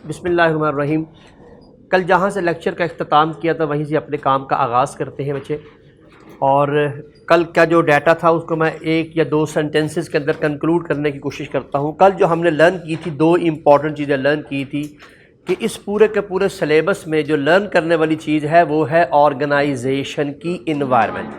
بسم اللہ الرحمن الرحیم۔ کل جہاں سے لیکچر کا اختتام کیا تھا وہیں سے اپنے کام کا آغاز کرتے ہیں بچے، اور کل کا جو ڈیٹا تھا اس کو میں ایک یا دو سینٹنسز کے اندر کنکلوڈ کرنے کی کوشش کرتا ہوں۔ کل جو ہم نے لرن کی تھی، دو امپورٹنٹ چیزیں لرن کی تھی کہ اس پورے کے پورے سلیبس میں جو لرن کرنے والی چیز ہے وہ ہے آرگنائزیشن کی انوائرمنٹ،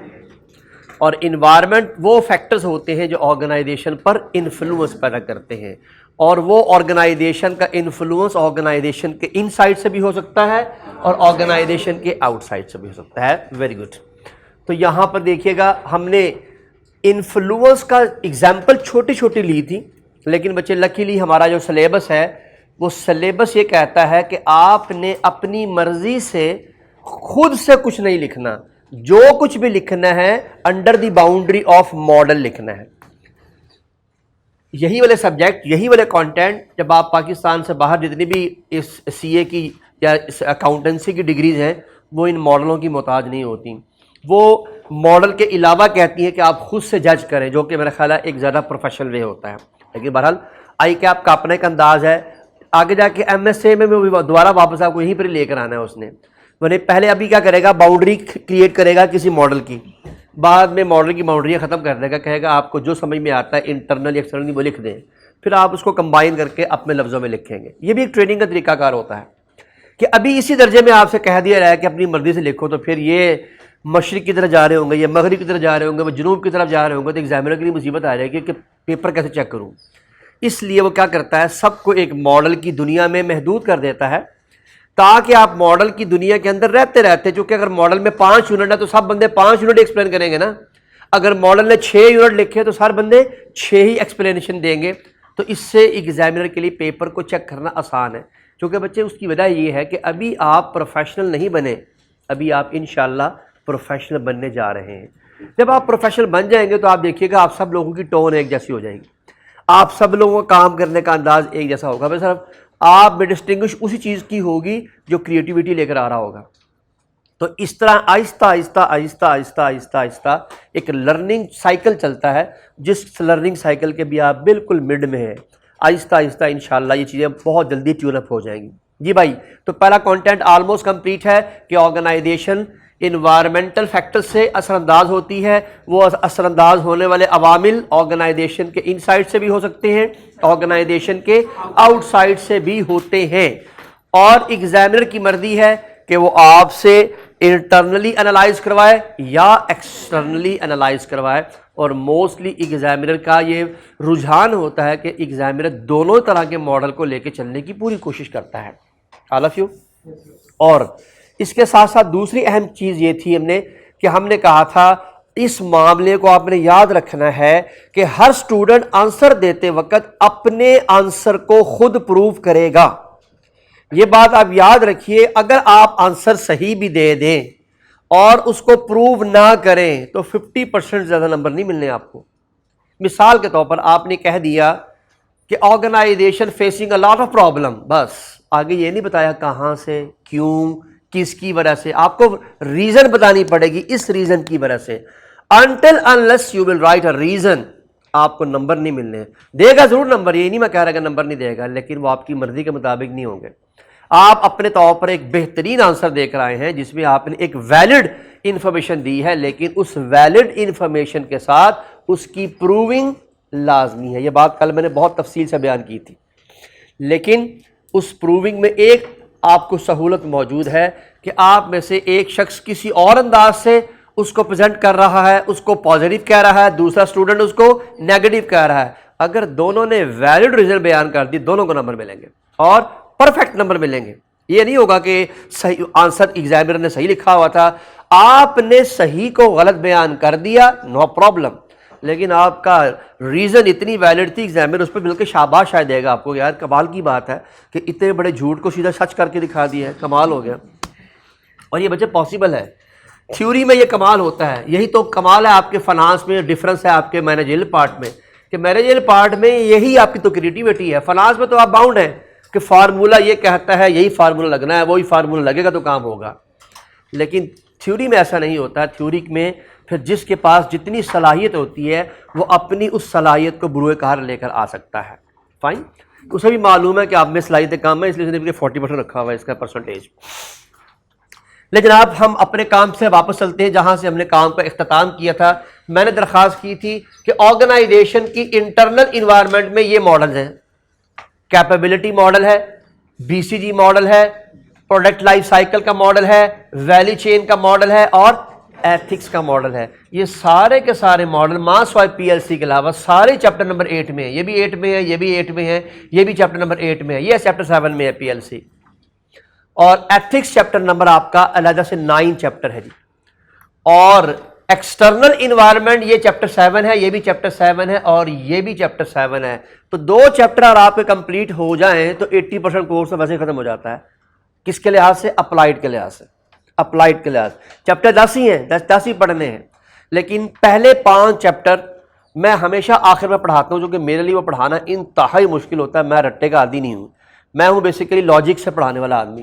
اور انوائرمنٹ وہ فیکٹرز ہوتے ہیں جو آرگنائزیشن پر انفلوئنس پیدا کرتے ہیں، اور وہ آرگنائزیشن کا انفلوئنس آرگنائزیشن کے ان سائڈ سے بھی ہو سکتا ہے اور آرگنائزیشن کے آؤٹ سائڈ سے بھی ہو سکتا ہے۔ Very good. تو یہاں پر دیکھیے گا ہم نے انفلوئنس کا ایگزامپل چھوٹی چھوٹی لی تھی، لیکن بچے لکیلی ہمارا جو سلیبس ہے وہ سلیبس یہ کہتا ہے کہ آپ نے اپنی مرضی سے خود سے کچھ نہیں لکھنا، جو کچھ بھی لکھنا ہے under the boundary of model لکھنا ہے۔ یہی والے سبجیکٹ، یہی والے کانٹینٹ جب آپ پاکستان سے باہر جتنی بھی اس سی اے کی یا اس اکاؤنٹنسی کی ڈگریز ہیں وہ ان ماڈلوں کی محتاج نہیں ہوتی، وہ ماڈل کے علاوہ کہتی ہیں کہ آپ خود سے جج کریں، جو کہ میرا خیال ہے ایک زیادہ پروفیشنل وے ہوتا ہے۔ لیکن بہرحال آئی کیپ کا اپنے کا انداز ہے، آگے جا کے ایم ایس اے میں دوبارہ واپس آپ کو یہیں پر لے کر آنا ہے اس نے، ورنہ پہلے ابھی کیا کرے گا، باؤنڈری کریٹ کرے گا کسی ماڈل کی، بعد میں ماڈل کی باؤنڈریاں ختم کر دے گا، کہے گا آپ کو جو سمجھ میں آتا ہے انٹرنل یا ایکسٹرنل وہ لکھ دیں، پھر آپ اس کو کمبائن کر کے اپنے لفظوں میں لکھیں گے۔ یہ بھی ایک ٹریننگ کا طریقہ کار ہوتا ہے کہ ابھی اسی درجے میں آپ سے کہہ دیا رہا ہے کہ اپنی مرضی سے لکھو، تو پھر یہ مشرق کی طرف جا رہے ہوں گے یا مغرب کی طرف جا رہے ہوں گے، وہ جنوب کی طرف جا رہے ہوں گے، تو ایگزامینر کے لیے مصیبت آ جائے گی کہ پیپر کیسے چیک کروں۔ اس لیے وہ کیا کرتا ہے، سب کو ایک ماڈل کی دنیا میں محدود کر دیتا ہے تاکہ آپ ماڈل کی دنیا کے اندر رہتے رہتے، چونکہ اگر ماڈل میں 5 یونٹ ہے تو سب بندے 5 یونٹ ایکسپلین کریں گے نا، اگر ماڈل نے 6 یونٹ لکھے تو سارے بندے 6 ہی ایکسپلینیشن دیں گے، تو اس سے ایگزامینر کے لیے پیپر کو چیک کرنا آسان ہے۔ چونکہ بچے اس کی وجہ یہ ہے کہ ابھی آپ پروفیشنل نہیں بنے، ابھی آپ انشاءاللہ پروفیشنل بننے جا رہے ہیں۔ جب آپ پروفیشنل بن جائیں گے تو آپ دیکھیے گا آپ سب لوگوں کی ٹون ایک جیسی ہو جائے گی، آپ سب لوگوں کا کام کرنے کا انداز ایک جیسا ہوگا، بس صرف آپ میں ڈسٹنگوش اسی چیز کی ہوگی جو کریٹیوٹی لے کر آ رہا ہوگا۔ تو اس طرح آہستہ آہستہ آہستہ آہستہ آہستہ آہستہ ایک لرننگ سائیکل چلتا ہے، جس لرننگ سائیکل کے بھی آپ بالکل مڈ میں ہیں، آہستہ آہستہ انشاءاللہ یہ چیزیں بہت جلدی ٹیون اپ ہو جائیں گی۔ جی بھائی، تو پہلا کانٹینٹ آلموسٹ کمپلیٹ ہے کہ آرگنائزیشن انوائرمنٹل فیکٹر سے اثر انداز ہوتی ہے، وہ اثر انداز ہونے والے عوامل آرگنائزیشن کے ان سائڈ سے بھی ہو سکتے ہیں، آرگنائزیشن کے آؤٹ سائڈ سے بھی ہوتے ہیں، اور ایگزامینر کی مرضی ہے کہ وہ آپ سے انٹرنلی انالائز کروائے یا ایکسٹرنلی انالائز کروائے، اور موسٹلی ایگزامینر کا یہ رجحان ہوتا ہے کہ ایگزامینر دونوں طرح کے ماڈل کو لے کے چلنے کی پوری کوشش کرتا ہے۔ آل آف یو۔ اور اس کے ساتھ ساتھ دوسری اہم چیز یہ تھی ہم نے کہا تھا اس معاملے کو آپ نے یاد رکھنا ہے کہ ہر سٹوڈنٹ آنسر دیتے وقت اپنے آنسر کو خود پروو کرے گا۔ یہ بات آپ یاد رکھیے، اگر آپ آنسر صحیح بھی دے دیں اور اس کو پروو نہ کریں تو 50% زیادہ نمبر نہیں ملنے آپ کو۔ مثال کے طور پر آپ نے کہہ دیا کہ organization facing a lot of problem, بس آگے یہ نہیں بتایا کہاں سے، کیوں، کس کی وجہ سے، آپ کو ریزن بتانی پڑے گی، اس ریزن کی وجہ سے۔ until unless you will write a reason آپ کو نمبر نہیں ملنے، دے گا ضرور نمبر، یہ نہیں میں کہہ رہا کہ نمبر نہیں دے گا، لیکن وہ آپ کی مرضی کے مطابق نہیں ہوں گے۔ آپ اپنے طور پر ایک بہترین آنسر دے کر آئے ہیں جس میں آپ نے ایک ویلڈ انفارمیشن دی ہے، لیکن اس ویلڈ انفارمیشن کے ساتھ اس کی پروونگ لازمی ہے۔ یہ بات کل میں نے بہت تفصیل سے بیان کی تھی، لیکن اس پروونگ میں ایک آپ کو سہولت موجود ہے کہ آپ میں سے ایک شخص کسی اور انداز سے اس کو پریزنٹ کر رہا ہے، اس کو پازیٹیو کہہ رہا ہے، دوسرا اسٹوڈنٹ اس کو نیگیٹو کہہ رہا ہے، اگر دونوں نے ویلڈ ریزن بیان کر دی دونوں کو نمبر ملیں گے اور پرفیکٹ نمبر ملیں گے۔ یہ نہیں ہوگا کہ صحیح آنسر ایگزامینر نے صحیح لکھا ہوا تھا، آپ نے صحیح کو غلط بیان کر دیا، نو پرابلم، لیکن آپ کا ریزن اتنی ویلڈ تھی، ایگزامینر اس پہ مل کے شاباش شاید دے گا آپ کو، یار کمال کی بات ہے کہ اتنے بڑے جھوٹ کو سیدھا سچ کر کے دکھا دیا ہے، کمال ہو گیا۔ اور یہ بچے پاسبل ہے، تھیوری میں یہ کمال ہوتا ہے، یہی تو کمال ہے آپ کے فنانس میں، ڈفرنس ہے آپ کے مینیجریل پارٹ میں، کہ مینیجریل پارٹ میں یہی آپ کی تو کریٹیوٹی ہے، فنانس میں تو آپ باؤنڈ ہیں کہ فارمولہ یہ کہتا ہے یہی فارمولہ لگنا ہے، وہی فارمولہ لگے گا تو کام ہوگا، لیکن تھیوری میں ایسا نہیں ہوتا ہے۔ تھیوری میں پھر جس کے پاس جتنی صلاحیت ہوتی ہے وہ اپنی اس صلاحیت کو بروئے کار لے کر آ سکتا ہے۔ فائن، اسے بھی معلوم ہے کہ آپ میں صلاحیت کام ہے، اس لیے اس نے 40% رکھا ہوا ہے اس کا پرسنٹیج۔ لے جناب ہم اپنے کام سے واپس چلتے ہیں جہاں سے ہم نے کام کا اختتام کیا تھا۔ میں نے درخواست کی تھی کہ آرگنائزیشن کی انٹرنل انوائرمنٹ میں یہ ماڈلز ہیں، کیپیبلٹی ماڈل ہے، بی سی جی ماڈل ہے، پروڈکٹ لائف سائیکل کا ماڈل ہے، ویلی چین کا ماڈل ہے اور ایتھکس کا ماڈل ہے۔ یہ سارے کے سارے ماڈل ماس وائی پی ایل سی کے علاوہ سارے چیپٹر نمبر 8 میں ہیں، یہ بھی 8 میں ہے، یہ بھی 8 میں ہے، یہ بھی چیپٹر نمبر 8 میں ہے، یہ چیپٹر 7 میں ہے پی ایل سی۔ اور ایتھکس چیپٹر نمبر آپ کا علیحدہ سے 9 چیپٹر ہے جی، اور ایکسٹرنل انوائرمنٹ یہ چیپٹر 7 ہے، یہ بھی چیپٹر 7 ہے اور یہ بھی چیپٹر 7 ہے۔ تو 2 چیپٹر اگر آپ کے کمپلیٹ ہو جائیں تو 80% کورس ویسے ختم ہو جاتا ہے۔ کس کے لحاظ سے؟ اپلائیڈ کے لحاظ سے، اپلائیڈ کے لحاظ چیپٹر 10 ہی ہیں، 10 ہی پڑھنے ہیں، لیکن پہلے 5 چیپٹر میں ہمیشہ آخر میں پڑھاتا ہوں، جو کہ میرے لیے وہ پڑھانا انتہائی مشکل ہوتا ہے۔ میں رٹے کا عادی نہیں ہوں، میں ہوں بیسیکلی لاجک سے پڑھانے والا آدمی،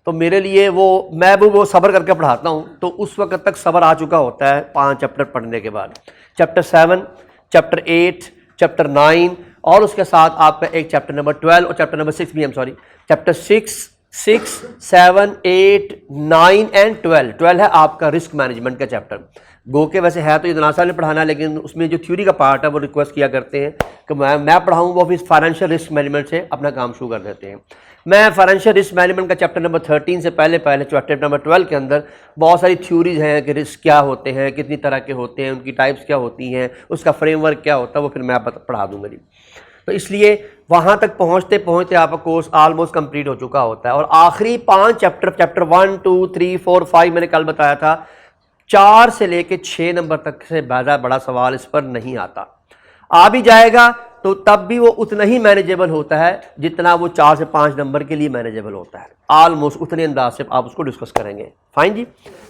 تو میرے لیے میں بھی وہ صبر کر کے پڑھاتا ہوں، تو اس وقت تک صبر آ چکا ہوتا ہے 5 چیپٹر پڑھنے کے بعد۔ چیپٹر 7، چیپٹر 8، چیپٹر 9 اور اس کے ساتھ آپ کا ایک چیپٹر نمبر 12 اور چیپٹر نمبر 6 بھی، چیپٹر 6، 7، 8، 9 اینڈ 12 ہے آپ کا رسک مینجمنٹ کا چیپٹر۔ گو کے ویسے ہے تو یہ دناس صاحب نے پڑھانا ہے، لیکن اس میں جو تھیوری کا پارٹ ہے وہ ریکویسٹ کیا کرتے ہیں کہ میں پڑھاؤں، وہ پھر فائنینشیل رسک مینجمنٹ سے اپنا کام شروع کر دیتے ہیں۔ میں فائنینشیل رسک مینجمنٹ کا چیپٹر نمبر 13 سے پہلے چیپٹر نمبر 12 کے اندر بہت ساری تھیوریز ہیں کہ رسک کیا ہوتے ہیں، کتنی طرح کے ہوتے ہیں، ان کی ٹائپس کیا ہوتی ہیں، اس کا فریم ورک کیا ہوتا ہے، وہ پھر میں پڑھا دوں گا جی۔ تو اس لیے وہاں تک پہنچتے پہنچتے آپ کا کورس آلموسٹ کمپلیٹ ہو چکا ہوتا ہے، اور آخری 5 چیپٹر 1، 2، 3، 4، 5 میں نے کل بتایا تھا 4 سے لے کے 6 نمبر تک سے زیادہ بڑا سوال اس پر نہیں آتا، آ بھی جائے گا تو تب بھی وہ اتنا ہی مینیجیبل ہوتا ہے جتنا وہ 4 سے 5 نمبر کے لیے مینیجیبل ہوتا ہے، آلموسٹ اتنے انداز سے آپ اس کو ڈسکس کریں گے۔ فائن جی،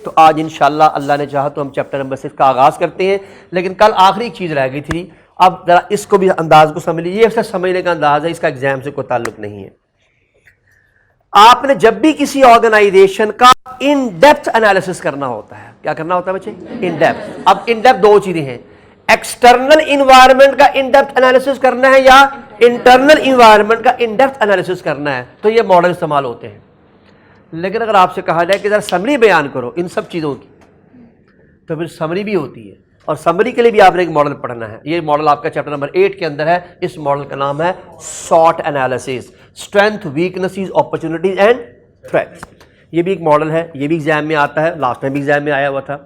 تو آج انشاءاللہ اللہ نے چاہا تو ہم چیپٹر نمبر 6 کا آغاز کرتے ہیں، لیکن کل آخری ایک چیز رہ گئی تھی، اب ذرا اس کو بھی انداز کو سمجھ لیجیے، یہ سمجھنے کا انداز ہے، اس کا ایگزام سے کوئی تعلق نہیں ہے۔ آپ نے جب بھی کسی آرگنائزیشن کا ان ڈیپتھ انالیسس کرنا ہوتا ہے، کیا کرنا ہوتا ہے بچے؟ In depth. اب ان ڈیپتھ 2 چیزیں ہیں، ایکسٹرنل انوائرمنٹ کا ان ڈیپتھ انالیسس کرنا ہے یا انٹرنل انوائرمنٹ کا ان ڈیپتھ انالیسس کرنا ہے، تو یہ ماڈل استعمال ہوتے ہیں۔ لیکن اگر آپ سے کہا جائے کہ ذرا سمری بیان کرو ان سب چیزوں کی، تو پھر سمری بھی ہوتی ہے، اور سمری کے لیے بھی آپ نے ایک ماڈل پڑھنا ہے۔ یہ ماڈل آپ کا چیپٹر نمبر 8 کے اندر ہے، اس ماڈل کا نام ہے SWOT analysis, strength, weaknesses, opportunities and threats. یہ بھی ایک ماڈل ہے، یہ بھی ایگزام میں آتا ہے، لاسٹ ٹائم بھی ایگزام میں آیا ہوا تھا۔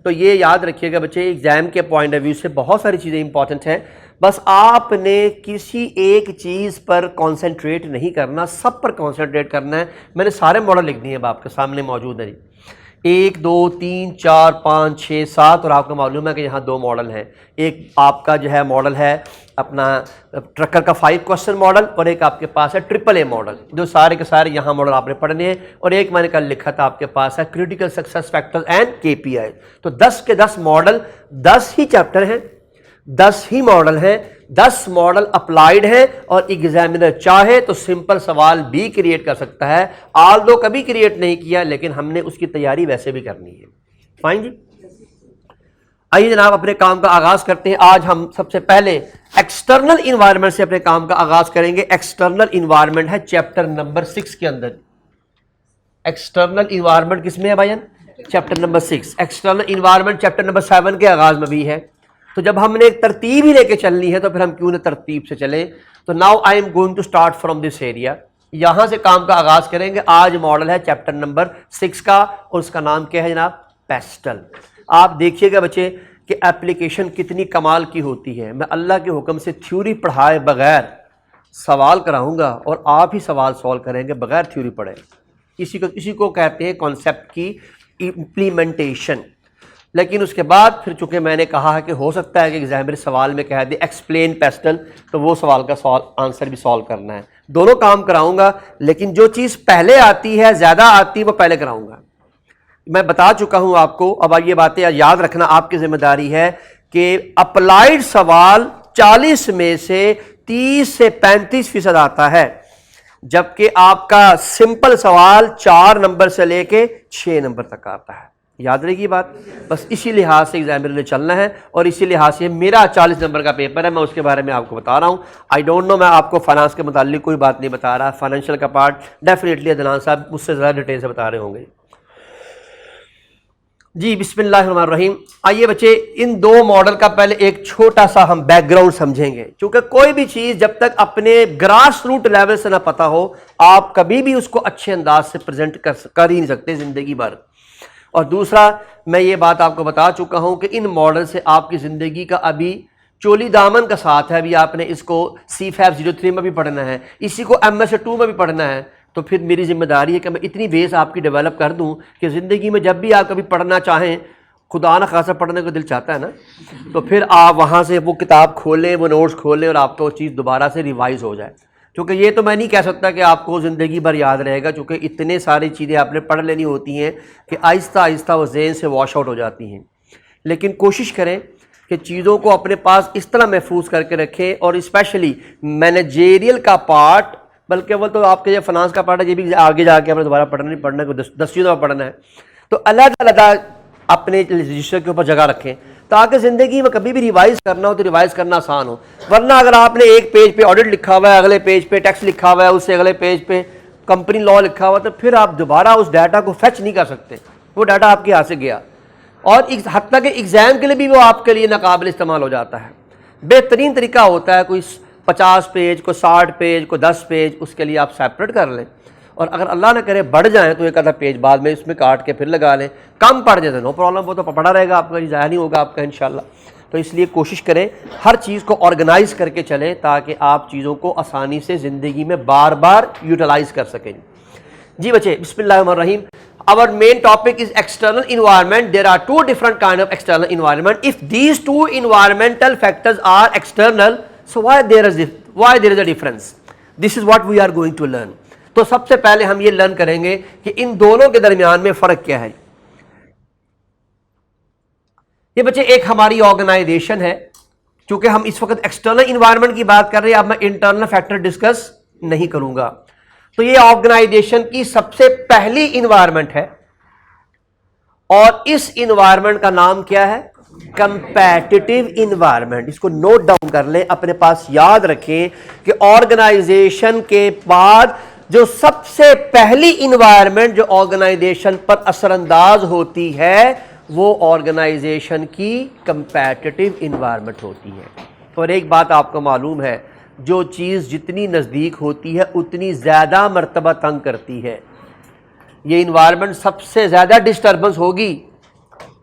تو یہ یاد رکھیے گا بچے، ایگزام کے پوائنٹ آف ویو سے بہت ساری چیزیں امپورٹنٹ ہیں، بس آپ نے کسی ایک چیز پر کانسنٹریٹ نہیں کرنا، سب پر کانسنٹریٹ کرنا ہے۔ میں نے سارے ماڈل لکھ دیے ہیں، اب آپ کے سامنے موجود ہیں جی، 1، 2، 3، 4، 5، 6، 7، اور آپ کو معلوم ہے کہ یہاں 2 ماڈل ہیں، ایک آپ کا جو ہے ماڈل ہے اپنا ٹرکر کا 5 کوسچن ماڈل، اور ایک آپ کے پاس ہے AAA ماڈل، جو سارے کے سارے یہاں ماڈل آپ نے پڑھنے ہیں، اور ایک میں نے کل لکھا تھا آپ کے پاس ہے critical success factors and KPI۔ تو 10 کے 10 ماڈل، 10 ہی چیپٹر ہیں، 10 ہی ماڈل ہیں، 10 ماڈل اپلائیڈ ہیں، اور ایگزامینر چاہے تو سمپل سوال بھی کریٹ کر سکتا ہے، آلدو کبھی کریٹ نہیں کیا، لیکن ہم نے اس کی تیاری ویسے بھی کرنی ہے۔ فائن جی، آئیے جناب اپنے کام کا آغاز کرتے ہیں۔ آج ہم سب سے پہلے ایکسٹرنل انوائرمنٹ سے اپنے کام کا آغاز کریں گے۔ ایکسٹرنل انوائرمنٹ ہے چیپٹر نمبر 6 کے اندر۔ ایکسٹرنل انوائرمنٹ کس میں ہے بھائیان؟ Chapter number 6۔ External environment chapter number 7 کے آغاز میں بھی ہے، تو جب ہم نے ایک ترتیب ہی لے کے چلنی ہے تو پھر ہم کیوں نہ ترتیب سے چلیں۔ تو now I am going to start from this area, یہاں سے کام کا آغاز کریں گے۔ آج ماڈل ہے چیپٹر نمبر 6 کا، اور اس کا نام کیا ہے جناب؟ پیسٹل۔ آپ دیکھیے گا بچے کہ ایپلیکیشن کتنی کمال کی ہوتی ہے۔ میں اللہ کے حکم سے تھیوری پڑھائے بغیر سوال کراؤں گا، اور آپ ہی سوال سولو کریں گے بغیر تھیوری پڑھے۔ اسی کو کہتے ہیں کانسیپٹ کی امپلیمنٹیشن۔ لیکن اس کے بعد پھر چونکہ میں نے کہا ہے کہ ہو سکتا ہے کہ ایگزامر سوال میں کہہ دے ایکسپلین پیسٹل، تو وہ سوال کا آنسر بھی سالو کرنا ہے۔ دونوں کام کراؤں گا، لیکن جو چیز پہلے آتی ہے، زیادہ آتی ہے، وہ پہلے کراؤں گا۔ میں بتا چکا ہوں آپ کو، اب یہ باتیں یاد رکھنا آپ کی ذمہ داری ہے کہ اپلائیڈ سوال 40 میں سے 30 سے 35% آتا ہے، جبکہ آپ کا سمپل سوال 4 نمبر سے لے کے 6 نمبر تک آتا ہے۔ یاد رہے گی بات. بس اسی لحاظ سے ایگزام میں چلنا ہے اور اسی لحاظ سے میرا 40 نمبر کا پیپر ہے, میں اس کے بارے میں آپ کو بتا رہا ہوں. آئی ڈونٹ نو, میں آپ کو فائنانس کے متعلق کوئی بات نہیں بتا رہا, فائنینشیل کا پارٹ ڈیفینیٹلی عدنان صاحب مجھ سے زیادہ ڈیٹیل سے بتا رہے ہوں گے. جی بسم اللہ الرحمن الرحیم. آئیے بچے ان دو ماڈل کا پہلے ایک چھوٹا سا ہم بیک گراؤنڈ سمجھیں گے, چونکہ کوئی بھی چیز جب تک اپنے گراس روٹ لیول سے نہ پتہ ہو آپ کبھی بھی اس کو اچھے انداز سے پریزنٹ کر ہی نہیں سکتے زندگی بھر. اور دوسرا میں یہ بات آپ کو بتا چکا ہوں کہ ان ماڈل سے آپ کی زندگی کا ابھی چولی دامن کا ساتھ ہے. ابھی آپ نے اس کو C503 میں بھی پڑھنا ہے, اسی کو MS2 میں بھی پڑھنا ہے. تو پھر میری ذمہ داری ہے کہ میں اتنی بیس آپ کی ڈیولپ کر دوں کہ زندگی میں جب بھی آپ کبھی پڑھنا چاہیں, خدا نہ خاصا پڑھنے کو دل چاہتا ہے نا, تو پھر آپ وہاں سے وہ کتاب کھولیں, وہ نوٹس کھولیں اور آپ کو وہ چیز دوبارہ سے ریوائز ہو جائے. کیونکہ یہ تو میں نہیں کہہ سکتا کہ آپ کو زندگی بھر یاد رہے گا, چونکہ اتنے ساری چیزیں آپ نے پڑھ لینی ہوتی ہیں کہ آہستہ آہستہ وہ ذہن سے واش آؤٹ ہو جاتی ہیں. لیکن کوشش کریں کہ چیزوں کو اپنے پاس اس طرح محفوظ کر کے رکھیں, اور اسپیشلی مینیجیریل کا پارٹ, بلکہ وہ تو آپ کے یہ فنانس کا پارٹ ہے, یہ بھی آگے جا کے ہمیں دوبارہ پڑھنا نہیں پڑھنا ہے, 10ویں دفعہ پڑھنا ہے. تو علیحدہ علیحدہ اپنے رجسٹر کے اوپر جگہ رکھیں تاکہ زندگی میں کبھی بھی ریوائز کرنا ہو تو ریوائز کرنا آسان ہو. ورنہ اگر آپ نے ایک پیج پہ آڈٹ لکھا ہوا ہے, اگلے پیج پہ ٹیکس لکھا ہوا ہے, اس سے اگلے پیج پہ کمپنی لا لکھا ہوا ہے, تو پھر آپ دوبارہ اس ڈیٹا کو فیچ نہیں کر سکتے, وہ ڈیٹا آپ کے ہاتھ سے گیا. اور حتیٰ کہ ایگزام کے لیے بھی وہ آپ کے لیے ناقابل استعمال ہو جاتا ہے. بہترین طریقہ ہوتا ہے کوئی 50 پیج, کوئی 60 پیج, کوئی 10 پیج, اس کے لیے آپ سیپریٹ کر لیں, اور اگر اللہ نہ کرے بڑھ جائیں تو ایک آدھا پیج بعد میں اس میں کاٹ کے پھر لگا لیں. کم پڑ جائے تو نو پرابلم, وہ تو پڑا رہے گا آپ کا, ضائع نہیں ہوگا آپ کا انشاءاللہ. تو اس لیے کوشش کریں ہر چیز کو آرگنائز کر کے چلیں تاکہ آپ چیزوں کو آسانی سے زندگی میں بار بار یوٹیلائز کر سکیں. جی بچے بسم اللہ الرحمن الرحیم. Our main topic is external environment. There are two different kind of external environment. If these two environmental factors are external, so why there is a difference? This is what we are going to learn. تو سب سے پہلے ہم یہ learn کریں گے کہ ان دونوں کے درمیان میں فرق کیا ہے. یہ بچے ایک ہماری آرگنائزیشن ہے, چونکہ ہم اس وقت ایکسٹرنل انوائرمنٹ کی بات کر رہے ہیں, اب میں انٹرنل فیکٹر ڈسکس نہیں کروں گا. تو یہ آرگنائزیشن کی سب سے پہلی انوائرمنٹ ہے, اور اس انوائرمنٹ کا نام کیا ہے؟ Competitive environment. اس کو نوٹ ڈاؤن کر لیں, اپنے پاس یاد رکھیں کہ آرگنائزیشن کے بعد جو سب سے پہلی انوائرمنٹ جو آرگنائزیشن پر اثر انداز ہوتی ہے وہ آرگنائزیشن کی کمپیٹیٹیو انوائرمنٹ ہوتی ہے. اور ایک بات آپ کو معلوم ہے, جو چیز جتنی نزدیک ہوتی ہے اتنی زیادہ مرتبہ تنگ کرتی ہے. یہ انوائرمنٹ سب سے زیادہ ڈسٹربنس ہوگی.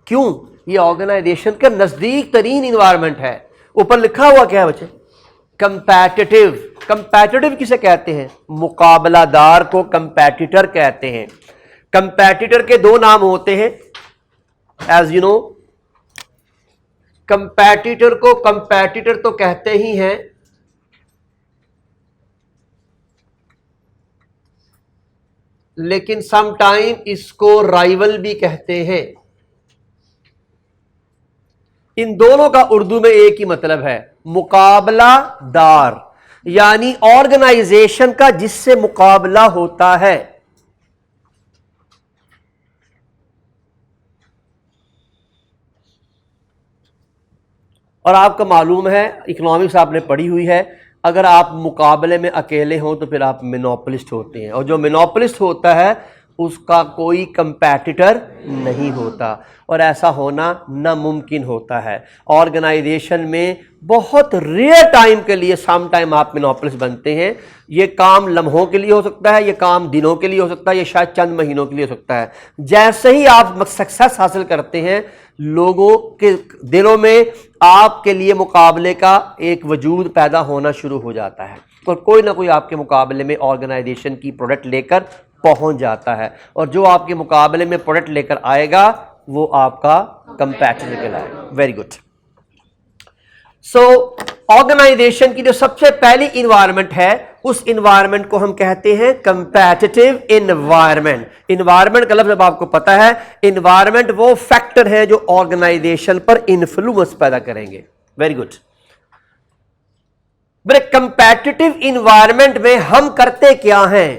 کیوں؟ یہ آرگنائزیشن کا نزدیک ترین انوائرمنٹ ہے. اوپر لکھا ہوا کیا ہے بچے؟ کمپیٹیٹیو. کمپیٹیٹیو کسے کہتے ہیں؟ مقابلہ دار کو کمپیٹیٹر کہتے ہیں. کمپیٹیٹر کے دو نام ہوتے ہیں, ایز یو نو. کمپیٹیٹر کو کمپیٹیٹر تو کہتے ہی ہیں, لیکن سم ٹائم اس کو رائیول بھی کہتے ہیں. ان دونوں کا اردو میں ایک ہی مطلب ہے, مقابلہ دار, یعنی آرگنائزیشن کا جس سے مقابلہ ہوتا ہے. اور آپ کو معلوم ہے, اکنامکس آپ نے پڑھی ہوئی ہے, اگر آپ مقابلے میں اکیلے ہوں تو پھر آپ مینوپلسٹ ہوتے ہیں, اور جو مینوپلسٹ ہوتا ہے اس کا کوئی کمپیٹیٹر نہیں ہوتا, اور ایسا ہونا ناممکن ہوتا ہے. آرگنائزیشن میں بہت ریئر ٹائم کے لیے سم ٹائم آپ مینوپلسٹ بنتے ہیں. یہ کام لمحوں کے لیے ہو سکتا ہے, یہ کام دنوں کے لیے ہو سکتا ہے, یہ شاید چند مہینوں کے لیے ہو سکتا ہے. جیسے ہی آپ سکسیس حاصل کرتے ہیں لوگوں کے دلوں میں آپ کے لیے مقابلے کا ایک وجود پیدا ہونا شروع ہو جاتا ہے, اور کوئی نہ کوئی آپ کے مقابلے میں آرگنائزیشن کی پروڈکٹ لے کر پہنچ جاتا ہے, اور جو آپ کے مقابلے میں پروڈکٹ لے کر آئے گا وہ آپ کا کمپیٹیٹر کہلائے گا. Very good. سو آرگنائزیشن کی جو سب سے پہلی انوائرمنٹ ہے اس انوائرمنٹ کو ہم کہتے ہیں کمپیٹیٹیو انوائرمنٹ. انوائرمنٹ کا لفظ اب آپ کو پتا ہے, انوائرمنٹ وہ فیکٹر ہے جو آرگنائزیشن پر انفلوئنس پیدا کریں گے. Very good. کمپیٹیٹیو انوائرمنٹ میں ہم کرتے کیا ہیں؟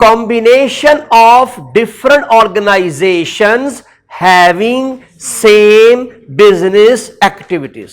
Combination of different organizations having same business activities.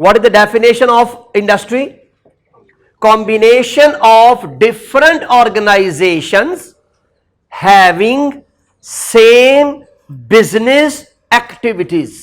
What is the definition of industry? Combination of different organizations having same business activities.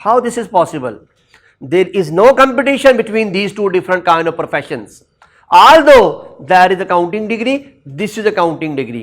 How this is possible? There is no competition between these two different kind of professions. Although there is accounting degree, this is accounting degree.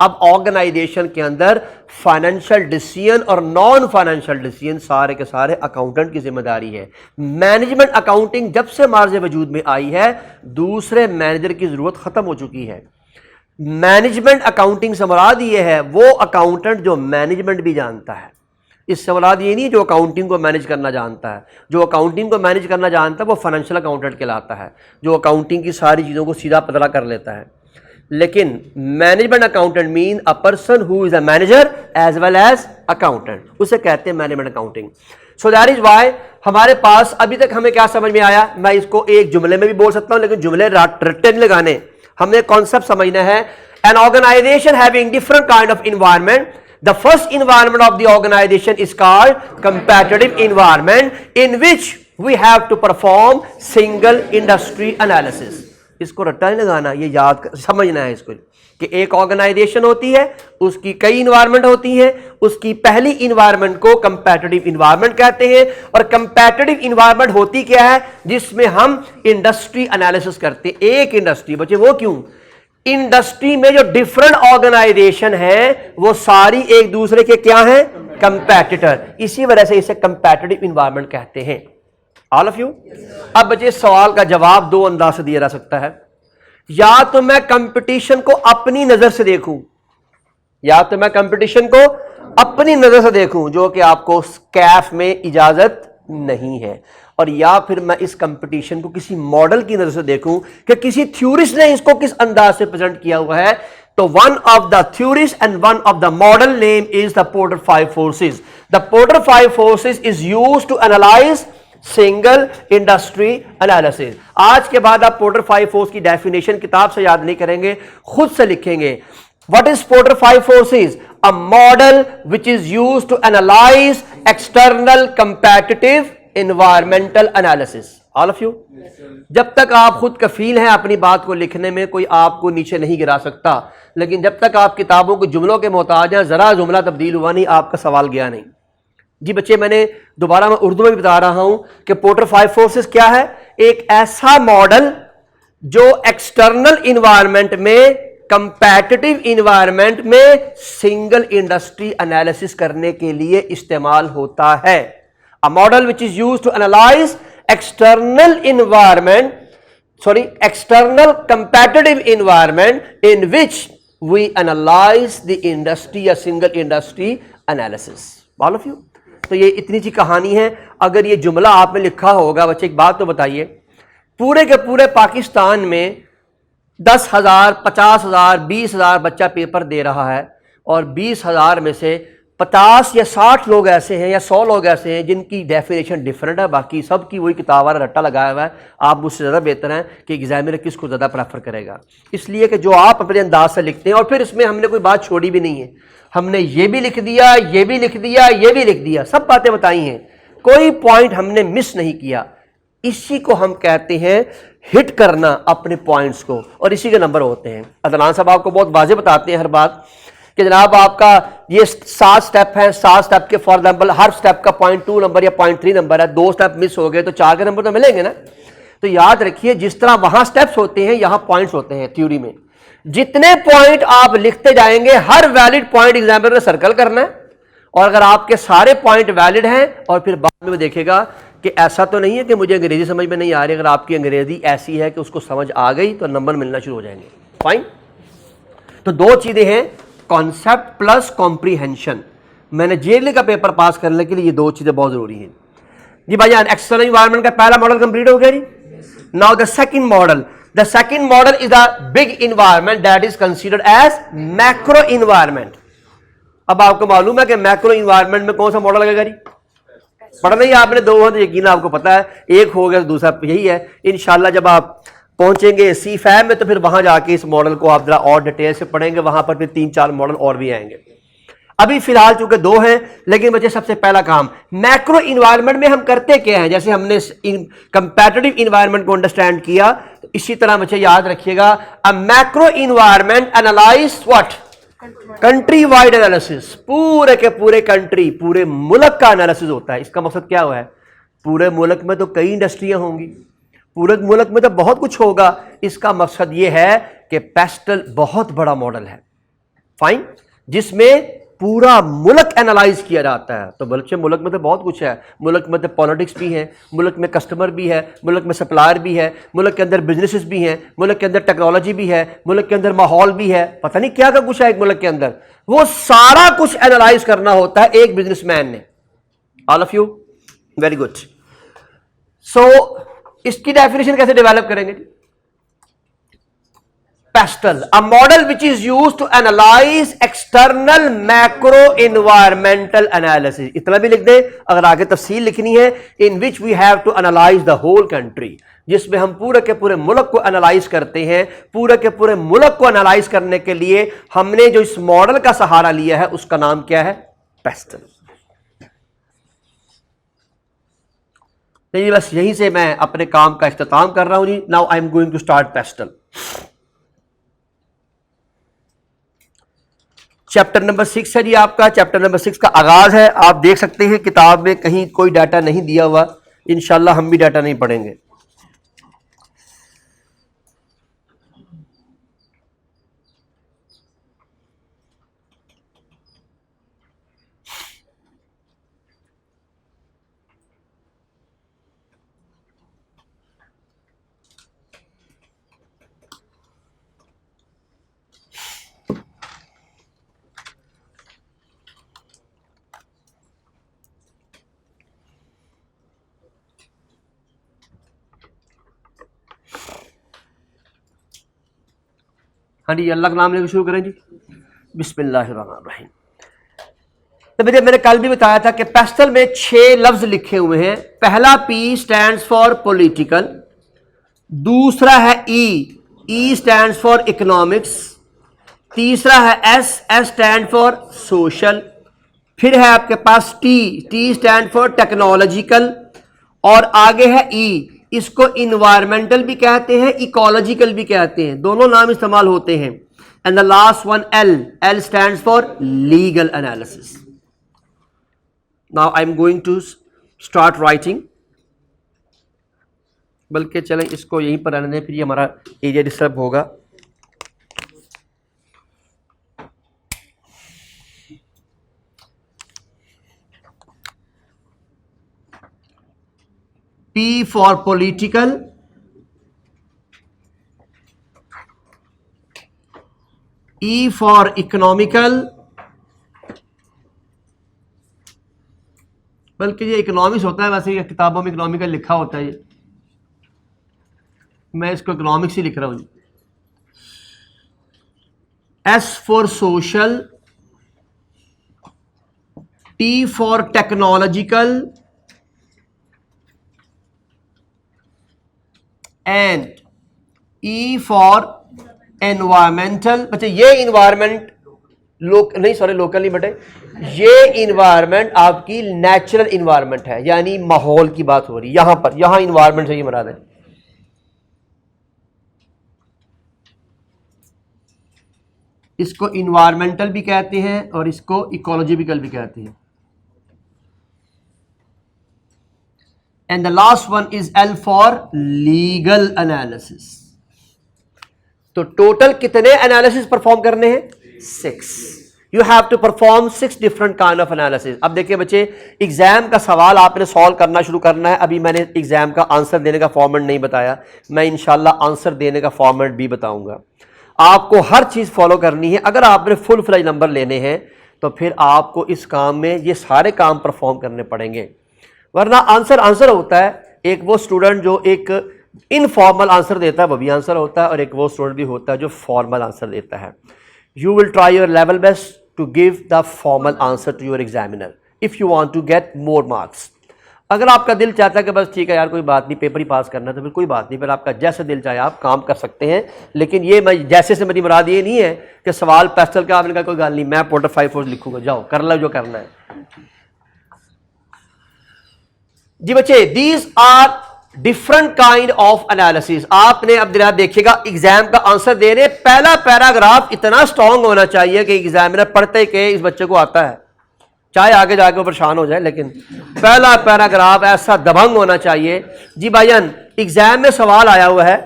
اب organization کے اندر financial decision اور non financial decision سارے کے سارے accountant کی ذمہ داری ہے. مینجمنٹ اکاؤنٹنگ جب سے مارز وجود میں آئی ہے دوسرے مینیجر کی ضرورت ختم ہو چکی ہے. مینجمنٹ اکاؤنٹنگ سے مراد یہ ہے وہ اکاؤنٹنٹ جو مینجمنٹ بھی جانتا ہے. اس سے مراد یہ نہیں جو اکاؤنٹنگ کو مینیج کرنا جانتا ہے. جو اکاؤنٹنگ کو مینیج کرنا جانتا ہے وہ فائنینشیل اکاؤنٹنٹ کہلاتا ہے, جو اکاؤنٹنگ کی ساری چیزوں کو سیدھا پتلا کر لیتا ہے. لیکن management accountant mean a person who is a manager as well as accountant, اسے کہتے ہیں management accounting. So that is why ہمارے پاس ابھی تک ہمیں کیا سمجھ میں آیا, میں اس کو ایک جملے میں بھی بول سکتا ہوں لیکن جملے رٹے نہیں لگانے, ہمیں کانسیپٹ سمجھنا ہے. An organization having different kind of environment. The first environment of the organization is called competitive environment, in which we have to perform single industry analysis. اس کو رٹا نہیں لگانا, یہ یاد سمجھنا ہے اس کو کہ ایک آرگنائزیشن ہوتی ہے, اس کی کئی انوائرمنٹ ہوتی ہیں. اس کی پہلی انوائرمنٹ کو کمپیٹیٹو انوائرمنٹ کہتے ہیں, اور کمپیٹیٹو انوائرمنٹ ہوتی کیا ہے جس میں ہم انڈسٹری انالیسس کرتے ہیں. ایک انڈسٹری بچے وہ کیوں, انڈسٹری میں جو ڈفرنٹ آرگنائزیشن ہیں وہ ساری ایک دوسرے کے کیا ہیں, کمپیٹیٹر, اسی وجہ سے اسے کمپیٹیٹو انوائرمنٹ کہتے ہیں. آل آف یو. اب بچے سوال کا جواب دو انداز سے دیا جا سکتا ہے. یا تو میں کمپٹیشن کو اپنی نظر سے دیکھوں, یا تو میں کمپٹیشن کو اپنی نظر سے دیکھوں جو کہ آپ کو کیف میں اجازت نہیں ہے, اور یا پھر میں اس کمپٹیشن کو کسی ماڈل کی نظر سے دیکھوں کہ کسی تھیورسٹ نے اس کو کس انداز سے پریزنٹ کیا ہوا ہے. تو one of the theorist and one of the model name is the Porter 5 forces. The Porter 5 forces is used to analyze single industry analysis. آج کے بعد آپ پورٹر 5 فورس کی ڈیفینیشن کتاب سے یاد نہیں کریں گے, خود سے لکھیں گے. What is Porter 5 forces? A model which is used to analyze external competitive environmental analysis. All of you? جب تک آپ خود کفیل ہیں اپنی بات کو لکھنے میں کوئی آپ کو نیچے نہیں گرا سکتا, لیکن جب تک آپ کتابوں کے جملوں کے محتاج ہیں ذرا جملہ تبدیل ہوا نہیں آپ کا سوال گیا نہیں. جی بچے میں نے دوبارہ میں اردو میں بھی بتا رہا ہوں کہ پورٹر 5 فورسز کیا ہے, ایک ایسا ماڈل جو ایکسٹرنل انوائرمنٹ میں کمپیٹیٹو انوائرمنٹ میں سنگل انڈسٹری انالیسس کرنے کے لیے استعمال ہوتا ہے. A model which is used to analyze external competitive environment in which we analyze the industry, a single industry analysis. All of you? تو یہ اتنی سی کہانی ہے. اگر یہ جملہ آپ نے لکھا ہوگا بچے, ایک بات تو بتائیے, پورے کے پورے پاکستان میں 10,000 50,000 20,000 بچہ پیپر دے رہا ہے, اور 20,000 میں سے 50 یا 60 لوگ ایسے ہیں یا 100 لوگ ایسے ہیں جن کی ڈیفینیشن ڈفرینٹ ہے, باقی سب کی وہی کتاب والا رٹا لگایا ہوا ہے. آپ مجھ سے زیادہ بہتر ہیں کہ ایگزامینر کس کو زیادہ پریفر کرے گا, اس لیے کہ جو آپ اپنے انداز سے لکھتے ہیں, اور پھر اس میں ہم نے کوئی بات چھوڑی بھی نہیں ہے, ہم نے یہ بھی لکھ دیا, یہ بھی لکھ دیا, یہ بھی لکھ دیا, سب باتیں بتائی ہیں, کوئی پوائنٹ ہم نے مس نہیں کیا. اسی کو ہم کہتے ہیں ہٹ کرنا اپنے پوائنٹس کو, اور اسی کے نمبر ہوتے ہیں. عدنان صاحب آپ کو بہت واضح بتاتے ہیں ہر بات کہ جناب آپ کا یہ 7 سٹیپ ہیں, 7 سٹیپ کے فار ایگزامپل ہر سٹیپ کا 0.2 نمبر یا 0.3 نمبر ہے, 2 سٹیپ مس ہو گئے تو 4 کے نمبر تو ملیں گے نا. تو یاد رکھیے جس طرح وہاں سٹیپس ہوتے ہیں یہاں پوائنٹس ہوتے ہیں. تھیوری میں جتنے پوائنٹ آپ لکھتے جائیں گے ہر ویلڈ پوائنٹ ایگزامینر نے سرکل کرنا ہے, اور اگر آپ کے سارے پوائنٹ ویلڈ ہیں, اور پھر بعد میں وہ دیکھے گا کہ ایسا تو نہیں ہے کہ مجھے انگریزی سمجھ میں نہیں آ رہی, اگر آپ کی انگریزی ایسی ہے کہ اس کو سمجھ آ گئی تو نمبر ملنا شروع ہو جائیں گے. فائن. تو 2 چیزیں ہیں, کانسیپٹ پلس کمپریہنشن. میں نے جیل کا پیپر پاس کرنے کے لیے یہ 2 چیزیں بہت ضروری ہیں. جی بھائی جان, ایکسٹرنل انوائرمنٹ کا پہلا ماڈل کمپلیٹ ہو گیا جی. Now the second model. The second model is a big environment that is considered as macro environment. اب آپ کو معلوم ہے کہ میکرو انوائرمنٹ میں کون سا ماڈل لگے گا جی, پڑھنا ہی آپ نے 2 ہیں تو یقین آپ کو پتا ہے, ایک ہو گیا تو دوسرا یہی ہے. انشاءاللہ جب آپ پہنچیں گے سی فیم میں تو پھر وہاں جا کے اس ماڈل کو آپ ذرا اور ڈیٹیل سے پڑھیں گے, وہاں پر پھر 3-4 ماڈل اور بھی آئیں گے. ابھی فی الحال چونکہ 2 ہیں, لیکن بچے سب سے پہلا کام میکرو انوائرمنٹ میں ہم کرتے کیا ہیں. جیسے ہم نے کمپیٹیٹو انوائرمنٹ کو انڈرسٹینڈ کیا, تو اسی طرح بچے یاد رکھیے گا macro environment analyze what, country wide analysis. پورے کے پورے کنٹری, پورے ملک کا انالیسس ہوتا ہے. اس کا مقصد کیا ہوا ہے, پورے ملک میں تو کئی انڈسٹریاں ہوں گی, پورے ملک میں تو بہت کچھ ہوگا. اس کا مقصد یہ ہے کہ پیسٹل بہت بڑا ماڈل ہے, فائن, جس میں پورا ملک اینالائز کیا جاتا ہے. تو بلکہ ملک میں تو بہت کچھ ہے, ملک میں تو پالیٹکس بھی ہے, ملک میں کسٹمر بھی ہے, ملک میں سپلائر بھی ہے, ملک کے اندر بزنسز بھی ہیں, ملک کے اندر ٹیکنالوجی بھی ہے, ملک کے اندر ماحول بھی ہے, پتہ نہیں کیا کچھ ہے ایک ملک کے اندر. وہ سارا کچھ اینالائز کرنا ہوتا ہے ایک بزنس مین نے. All of you very good. So اس کی ڈیفینیشن کیسے ڈیولپ کریں گے؟ PESTEL, a model which is used to analyze external macro environmental analysis. اتنا بھی لکھ دیں اگر آگے تفصیل لکھنی ہے. in which we have to analyze the whole country, جس میں ہم پورے کے پورے ملک کو انالائز کرتے ہیں. پورے کے پورے ملک کو انالائز کرنے کے لیے ہم نے جو اس ماڈل کا سہارا لیا ہے اس کا نام کیا ہے؟ پیسٹل. نہیں بس یہیں سے میں اپنے کام کا اختتام کر رہا ہوں جی. Now I am going to start PESTEL. Chapter number 6 ہے جی آپ کا. چیپٹر نمبر 6 کا آغاز ہے. آپ دیکھ سکتے ہیں کتاب میں کہیں کوئی ڈیٹا نہیں دیا ہوا. انشاءاللہ ہم بھی ڈیٹا نہیں پڑھیں گے. ہاں جی, اللہ کا نام لے کے شروع کریں جی. بسم اللہ الرحمن الرحیم. تو میں نے کل بھی بتایا تھا کہ پیسٹل میں 6 لفظ لکھے ہوئے ہیں. پہلا P اسٹینڈس فار پولیٹیکل, دوسرا ہے E اسٹینڈس فار اکنامکس, تیسرا ہے S اسٹینڈ فار سوشل, پھر ہے آپ کے پاس T اسٹینڈ فار ٹیکنالوجیکل, اور آگے ہے E. اس کو انوائرمنٹل بھی کہتے ہیں, ایکولوجیکل بھی کہتے ہیں, دونوں نام استعمال ہوتے ہیں. And the last one L stands for legal analysis. Now I am going to start writing. بلکہ چلیں اس کو یہیں پر رہنے دیں, پھر یہ ہمارا ایریا ڈسٹرب ہوگا. P for political, E for economical, بلکہ یہ اکنامکس ہوتا ہے, ویسے یہ کتابوں میں اکنامیکل لکھا ہوتا ہے, یہ میں اس کو اکنامکس ہی لکھ رہا ہوں. S for social, T for technological, and E for environmental. بچے یہ انوائرمنٹ لوکل نہیں بٹے, یہ انوائرمنٹ آپ کی نیچرل انوائرمنٹ ہے, یعنی ماحول کی بات ہو رہی ہے یہاں پر. یہاں انوائرمنٹ سے یہ مراد ہے. اس کو انوائرمنٹل بھی کہتے ہیں اور اس کو ایکولوجیکل بھی کہتے ہیں. And the last one is L for legal analysis. تو ٹوٹل کتنے انالیسس پرفارم کرنے ہیں؟ 6. You have to perform 6 different kind of analysis. اب دیکھیں بچے, ایگزام کا سوال آپ نے سالو کرنا شروع کرنا ہے. ابھی میں نے ایگزام کا آنسر دینے کا فارمیٹ نہیں بتایا, میں انشاءاللہ آنسر دینے کا فارمیٹ بھی بتاؤں گا. آپ کو ہر چیز فالو کرنی ہے. اگر آپ نے فل فلیج نمبر لینے ہیں تو پھر آپ کو اس کام میں یہ سارے کام پرفارم کرنے پڑیں گے, ورنہ آنسر ہوتا ہے. ایک وہ اسٹوڈنٹ جو ایک انفارمل آنسر دیتا ہے وہ بھی آنسر ہوتا ہے, اور ایک وہ اسٹوڈنٹ بھی ہوتا ہے جو فارمل آنسر دیتا ہے. You will try your level best to give the formal answer to your examiner if you want to get more marks. اگر آپ کا دل چاہتا ہے کہ بس ٹھیک ہے یار کوئی بات نہیں, پیپر ہی پاس کرنا ہے, تو پھر کوئی بات نہیں, پھر آپ کا جیسے دل چاہے آپ کام کر سکتے ہیں. لیکن یہ میں جیسے سے میری مراد یہ نہیں ہے کہ سوال پیسٹل کا آپ نے کہا کوئی گل نہیں, میں پورٹر 5 لکھوں گا, جاؤ کر لو جو کرنا ہے. جی بچے, these are different kind of analyses. آپ نے اب جناب دیکھیے گا ایگزام کا آنسر دینے, پہلا پیراگراف اتنا اسٹرانگ ہونا چاہیے کہ ایگزامینر پڑھتے کہ اس بچے کو آتا ہے, چاہے آگے جا کے پریشان ہو جائے, لیکن پہلا پیراگراف ایسا دبنگ ہونا چاہیے. جی بھائین, ایگزام میں سوال آیا ہوا ہے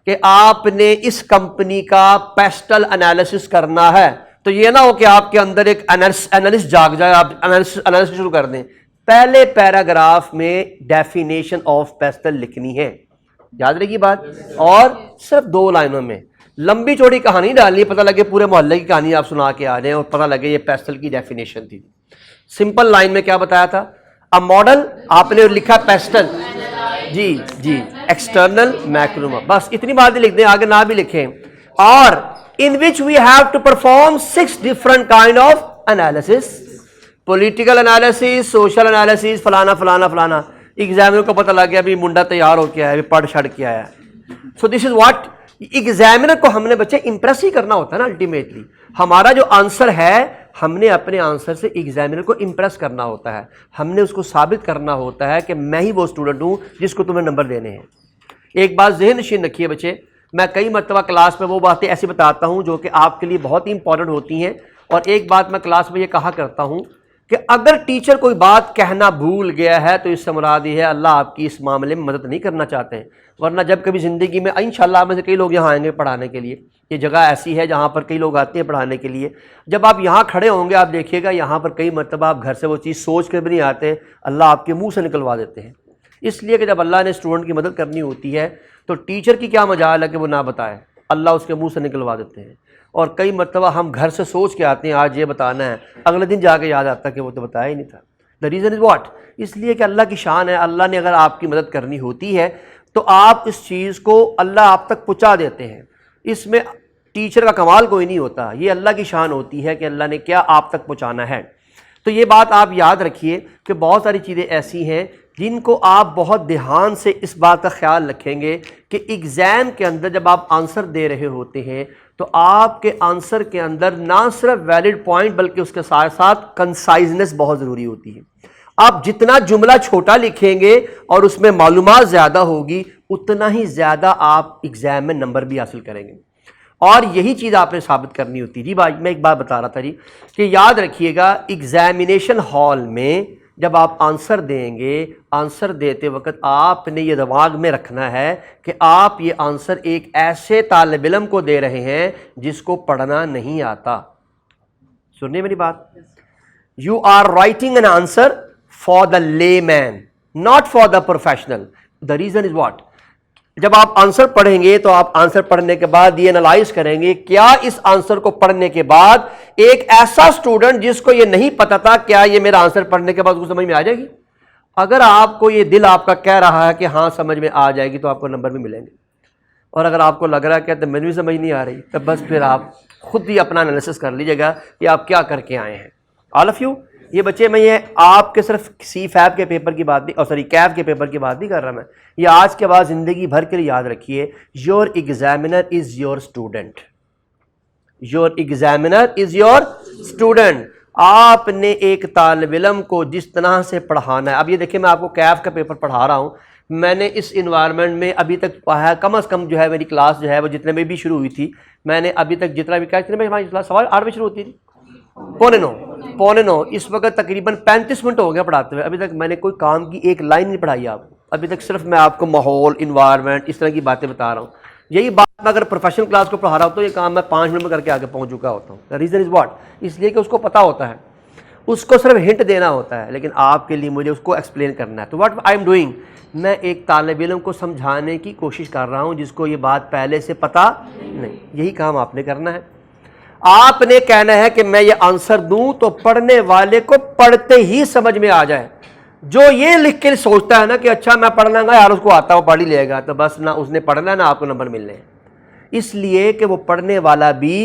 کہ آپ نے اس کمپنی کا پیسٹل انالیسس کرنا ہے, تو یہ نہ ہو کہ آپ کے اندر ایک انالسٹ جاگ جائے, آپ انالسٹ شروع کر دیں. پہلے پیراگراف میں ڈیفینیشن آف پیسٹل لکھنی ہے, یاد رہے گی بات, اور صرف 2 لائنوں میں. لمبی چوڑی کہانی ڈالنی, پتہ لگے پورے محلے کی کہانی آپ سنا کے آ رہے ہیں اور پتہ لگے یہ پیسٹل کی ڈیفینیشن تھی. سمپل لائن میں کیا بتایا تھا, ماڈل آپ نے لکھا پیسٹل, جی جی ایکسٹرنل میکروما, بس اتنی بات ہی لکھ دیں, آگے نہ بھی لکھیں. اور in which we have to perform 6 different kind of analysis, political analysis, social analysis, فلانا فلانا فلانا. ایگزامنر کو پتہ لگ گیا ابھی منڈا تیار ہو کے آیا, ابھی پڑھ چھڑ کے آیا. سو دس از واٹ, ایگزامنر کو ہم نے بچے امپریس ہی کرنا ہوتا ہے نا. الٹیمیٹلی ہمارا جو آنسر ہے, ہم نے اپنے آنسر سے ایگزامنر کو امپریس کرنا ہوتا ہے. ہم نے اس کو ثابت کرنا ہوتا ہے کہ میں ہی وہ اسٹوڈنٹ ہوں جس کو تمہیں نمبر دینے ہیں. ایک بات ذہن نشین رکھیے بچے, میں کئی مرتبہ کلاس میں وہ باتیں ایسی بتاتا ہوں جو کہ آپ کے لیے بہت ہی امپورٹنٹ ہوتی ہیں. اور ایک بات میں کلاس میں یہ کہا کرتا ہوں کہ اگر ٹیچر کوئی بات کہنا بھول گیا ہے تو اس سے مراد یہ ہے اللہ آپ کی اس معاملے میں مدد نہیں کرنا چاہتے ہیں. ورنہ جب کبھی زندگی میں انشاءاللہ آپ میں سے کئی لوگ یہاں آئیں گے پڑھانے کے لیے, یہ جگہ ایسی ہے جہاں پر کئی لوگ آتے ہیں پڑھانے کے لیے. جب آپ یہاں کھڑے ہوں گے آپ دیکھیے گا یہاں پر کئی مرتبہ آپ گھر سے وہ چیز سوچ کر بھی نہیں آتے, اللہ آپ کے منہ سے نکلوا دیتے ہیں. اس لیے کہ جب اللہ نے اسٹوڈنٹ کی مدد کرنی ہوتی ہے تو ٹیچر کی کیا مجال ہے کہ وہ نہ بتائے, اللہ اس کے منہ سے نکلوا دیتے ہیں. اور کئی مرتبہ ہم گھر سے سوچ کے آتے ہیں آج یہ بتانا ہے, اگلے دن جا کے یاد آتا کہ وہ تو بتایا ہی نہیں تھا. دا ریزن از واٹ, اس لیے کہ اللہ کی شان ہے. اللہ نے اگر آپ کی مدد کرنی ہوتی ہے تو آپ اس چیز کو اللہ آپ تک پہنچا دیتے ہیں. اس میں ٹیچر کا کمال کوئی نہیں ہوتا, یہ اللہ کی شان ہوتی ہے کہ اللہ نے کیا آپ تک پہنچانا ہے. تو یہ بات آپ یاد رکھیے کہ بہت ساری چیزیں ایسی ہیں جن کو آپ بہت دھیان سے اس بات کا خیال رکھیں گے کہ ایگزام کے اندر جب آپ آنسر دے رہے ہوتے ہیں تو آپ کے آنسر کے اندر نہ صرف ویلڈ پوائنٹ بلکہ اس کے ساتھ ساتھ کنسائزنس بہت ضروری ہوتی ہے. آپ جتنا جملہ چھوٹا لکھیں گے اور اس میں معلومات زیادہ ہوگی اتنا ہی زیادہ آپ ایگزام میں نمبر بھی حاصل کریں گے. اور یہی چیز آپ نے ثابت کرنی ہوتی ہے. جی بھائی میں ایک بات بتا رہا تھا جی کہ یاد رکھیے گا ایگزامینیشن ہال میں جب آپ آنسر دیں گے, آنسر دیتے وقت آپ نے یہ دماغ میں رکھنا ہے کہ آپ یہ آنسر ایک ایسے طالب علم کو دے رہے ہیں جس کو پڑھنا نہیں آتا. سنیے میری بات, you are writing an answer for the layman not for the professional. The reason is what, جب آپ آنسر پڑھیں گے تو آپ آنسر پڑھنے کے بعد یہ انالائز کریں گے کیا اس آنسر کو پڑھنے کے بعد ایک ایسا اسٹوڈنٹ جس کو یہ نہیں پتا تھا کیا یہ میرا آنسر پڑھنے کے بعد اس کو سمجھ میں آ جائے گی. اگر آپ کو یہ دل آپ کا کہہ رہا ہے کہ ہاں سمجھ میں آ جائے گی تو آپ کو نمبر بھی ملیں گے. اور اگر آپ کو لگ رہا ہے کہ مجھے بھی سمجھ نہیں آ رہی تو بس پھر آپ خود ہی اپنا انالیسس کر لیجیے گا کہ آپ کیا کر کے آئے ہیں. آل آف یو, یہ بچے میں یہ آپ کے صرف سی فیب کے پیپر کی بات نہیں, کیف کے پیپر کی بات نہیں کر رہا میں, یہ آج کے بعد زندگی بھر کے لیے یاد رکھیے, your examiner is your student. Your examiner is your student. آپ نے ایک طالب علم کو جس طرح سے پڑھانا ہے. اب یہ دیکھیں میں آپ کو کیف کا پیپر پڑھا رہا ہوں, میں نے اس انوائرمنٹ میں ابھی تک پڑھا ہے کم از کم جو ہے میری کلاس جو ہے وہ جتنے میں بھی شروع ہوئی تھی, میں نے ابھی تک جتنا بھی کیا ہماری کلاس 8:30 بجے شروع ہوتی تھی, 8:45, اس وقت تقریباً 35 منٹ ہو گیا پڑھاتے ہوئے. ابھی تک میں نے کوئی کام کی ایک لائن نہیں پڑھائی آپ کو, ابھی تک صرف میں آپ کو ماحول, انوائرمنٹ, اس طرح کی باتیں بتا رہا ہوں. یہی بات میں اگر پروفیشنل کلاس کو پڑھا رہا ہوں تو یہ کام میں 5 منٹ میں کر کے آگے پہنچ چکا ہوتا ہوں. ریزن از واٹ, اس لیے کہ اس کو پتا ہوتا ہے, اس کو صرف ہنٹ دینا ہوتا ہے, لیکن آپ کے لیے مجھے اس کو ایکسپلین کرنا ہے. تو واٹ آئی ایم ڈوئنگ, میں ایک طالب علم کو سمجھانے کی کوشش کر رہا ہوں جس کو یہ بات پہلے سے پتہ نہیں. یہی کام آپ نے کرنا ہے. آپ نے کہنا ہے کہ میں یہ آنسر دوں تو پڑھنے والے کو پڑھتے ہی سمجھ میں آ جائے. جو یہ لکھ کے سوچتا ہے نا کہ اچھا میں پڑھ لوں گا یار, اس کو آتا وہ پڑھ ہی لے گا, تو بس نہ اس نے پڑھنا ہے نہ آپ کو نمبر ملنے ہیں. اس لیے کہ وہ پڑھنے والا بھی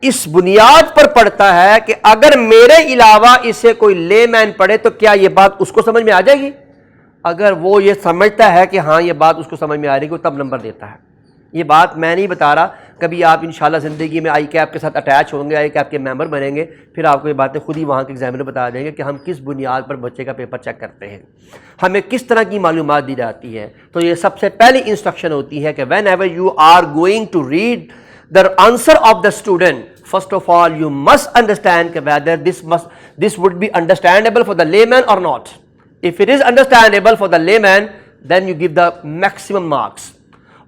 اس بنیاد پر پڑھتا ہے کہ اگر میرے علاوہ اسے کوئی لے مین پڑھے تو کیا یہ بات اس کو سمجھ میں آ جائے گی. اگر وہ یہ سمجھتا ہے کہ ہاں یہ بات اس کو سمجھ میں آ رہی ہے تب نمبر دیتا ہے. یہ بات میں نہیں بتا رہا, کبھی آپ انشاءاللہ زندگی میں آئی کیپ کے ساتھ اٹیچ ہوں گے, آئی کیپ کے ممبر بنیں گے, پھر آپ کو یہ باتیں خود ہی وہاں کے ایگزامنر بتا دیں گے کہ ہم کس بنیاد پر بچے کا پیپر چیک کرتے ہیں, ہمیں کس طرح کی معلومات دی جاتی ہے. تو یہ سب سے پہلی انسٹرکشن ہوتی ہے کہ whenever you are going to read the answer of the student, first of all you must understand whether this would be understandable for the layman or not. If it is understandable for the layman, then you give the maximum marks.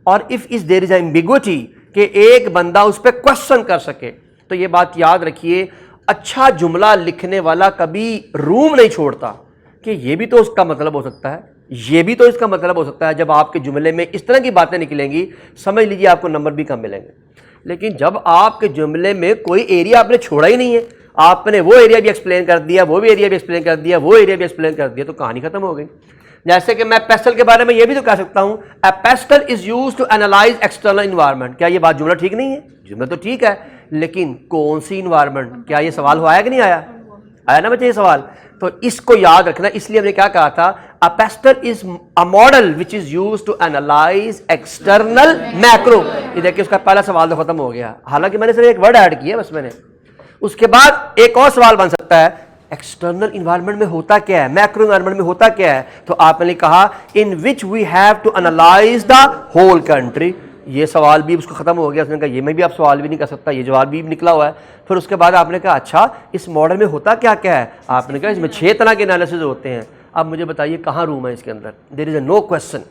اور if is there is ambiguity کہ ایک بندہ اس پہ question کر سکے تو یہ بات یاد رکھیے، اچھا جملہ لکھنے والا کبھی روم نہیں چھوڑتا کہ یہ بھی تو اس کا مطلب ہو سکتا ہے، یہ بھی تو اس کا مطلب ہو سکتا ہے۔ جب آپ کے جملے میں اس طرح کی باتیں نکلیں گی، سمجھ لیجیے آپ کو نمبر بھی کم ملیں گے۔ لیکن جب آپ کے جملے میں کوئی ایریا آپ نے چھوڑا ہی نہیں ہے، آپ نے وہ ایریا بھی ایکسپلین کر دیا، وہ بھی ایریا بھی ایکسپلین کر دیا، وہ ایریا بھی ایکسپلین کر دیا، تو کہانی ختم ہو گئی۔ جیسے کہ میں پیسٹل کے بارے میں یہ بھی تو کہہ سکتا ہوں، a PESTEL is used to analyze external environment. کیا یہ بات جملہ ٹھیک نہیں ہے؟ جملہ تو ٹھیک ہے، لیکن کون سی انوائرمنٹ؟ کیا یہ سوال آیا کہ نہیں آیا؟ آیا نا بچے یہ سوال؟ تو اس کو یاد رکھنا، اس لیے ہم نے کیا کہا تھا، a pestle is a model which is used to analyze external macro۔ یہ دیکھیں اس کا پہلا سوال تو ختم ہو گیا، حالانکہ میں نے صرف ایک ورڈ ایڈ کیا بس میں نے۔ اس کے بعد ایک اور سوال بن سکتا ہے، ایکسٹرنل انوائرمنٹ میں ہوتا کیا ہے، میکرو انوائرمنٹ میں ہوتا کیا ہے؟ تو آپ نے کہا in which we have to analyze the whole country۔ یہ سوال بھی اس کو ختم ہو گیا، اس نے کہا یہ میں بھی آپ سوال بھی نہیں کر سکتا، یہ جواب بھی نکلا ہوا ہے۔ پھر اس کے بعد آپ نے کہا اچھا اس ماڈل میں ہوتا کیا کیا ہے؟ آپ نے کہا اس میں 6 طرح کے انالیسز ہوتے ہیں۔ اب مجھے بتائیے کہاں روم ہے اس کے اندر؟ دیر از اے نو کویسچن۔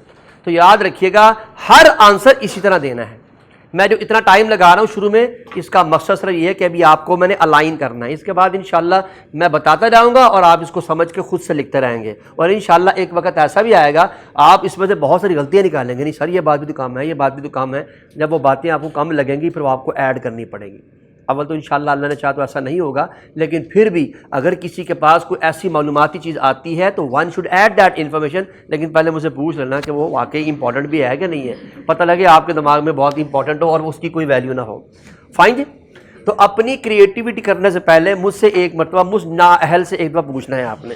تو یاد رکھیے گا ہر آنسر اسی طرح دینا ہے۔ میں جو اتنا ٹائم لگا رہا ہوں شروع میں، اس کا مقصد صرف یہ ہے کہ ابھی آپ کو میں نے الائن کرنا ہے، اس کے بعد انشاءاللہ میں بتاتا جاؤں گا اور آپ اس کو سمجھ کے خود سے لکھتے رہیں گے، اور انشاءاللہ ایک وقت ایسا بھی آئے گا آپ اس میں سے بہت ساری غلطیاں نکالیں گے، نہیں سر یہ بات بھی تو کام ہے، یہ بات بھی تو کام ہے۔ جب وہ باتیں آپ کو کم لگیں گی پھر وہ آپ کو ایڈ کرنی پڑے گی۔ اول تو انشاءاللہ اللہ نے چاہا تو ایسا نہیں ہوگا، لیکن پھر بھی اگر کسی کے پاس کوئی ایسی معلوماتی چیز آتی ہے تو one should add that information, لیکن پہلے مجھے پوچھ لینا کہ وہ واقعی امپورٹنٹ بھی ہے کہ نہیں ہے، پتہ لگے آپ کے دماغ میں بہت امپورٹنٹ ہو اور اس کی کوئی ویلیو نہ ہو۔ فائن جی؟ تو اپنی کریٹیوٹی کرنے سے پہلے مجھ سے ایک مرتبہ، مجھ نااہل سے ایک دفعہ پوچھنا ہے آپ نے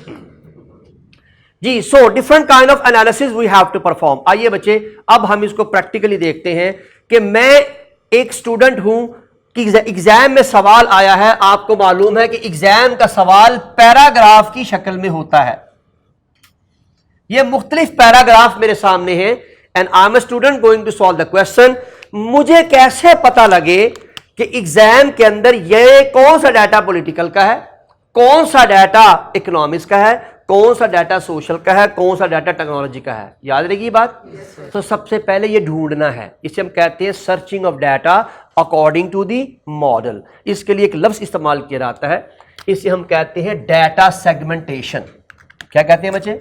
جی۔ So different kind of analysis we have to perform. آئیے بچے اب ہم اس کو پریکٹیکلی دیکھتے ہیں کہ میں ایک اسٹوڈنٹ ہوں کہ ایگزام میں سوال آیا ہے، آپ کو معلوم ہے کہ ایگزام کا سوال پیراگراف کی شکل میں ہوتا ہے، یہ مختلف پیراگراف میرے سامنے ہیں، and I am a student going to solve the question. مجھے کیسے پتا لگے کہ ایگزام کے اندر یہ کون سا ڈیٹا پولیٹیکل کا ہے، کون سا ڈیٹا اکنامکس کا ہے، کون سا ڈیٹا سوشل کا ہے، کون سا ڈیٹا ٹیکنالوجی کا ہے؟ یاد رہے گی یہ بات؟ تو سب سے پہلے یہ ڈھونڈنا ہے، اسے ہم کہتے ہیں searching of data according to the model. اس کے لیے ایک لفظ استعمال کیا جاتا ہے، اسے ہم کہتے ہیں ڈیٹا سیگمنٹیشن۔ کیا کہتے ہیں بچے؟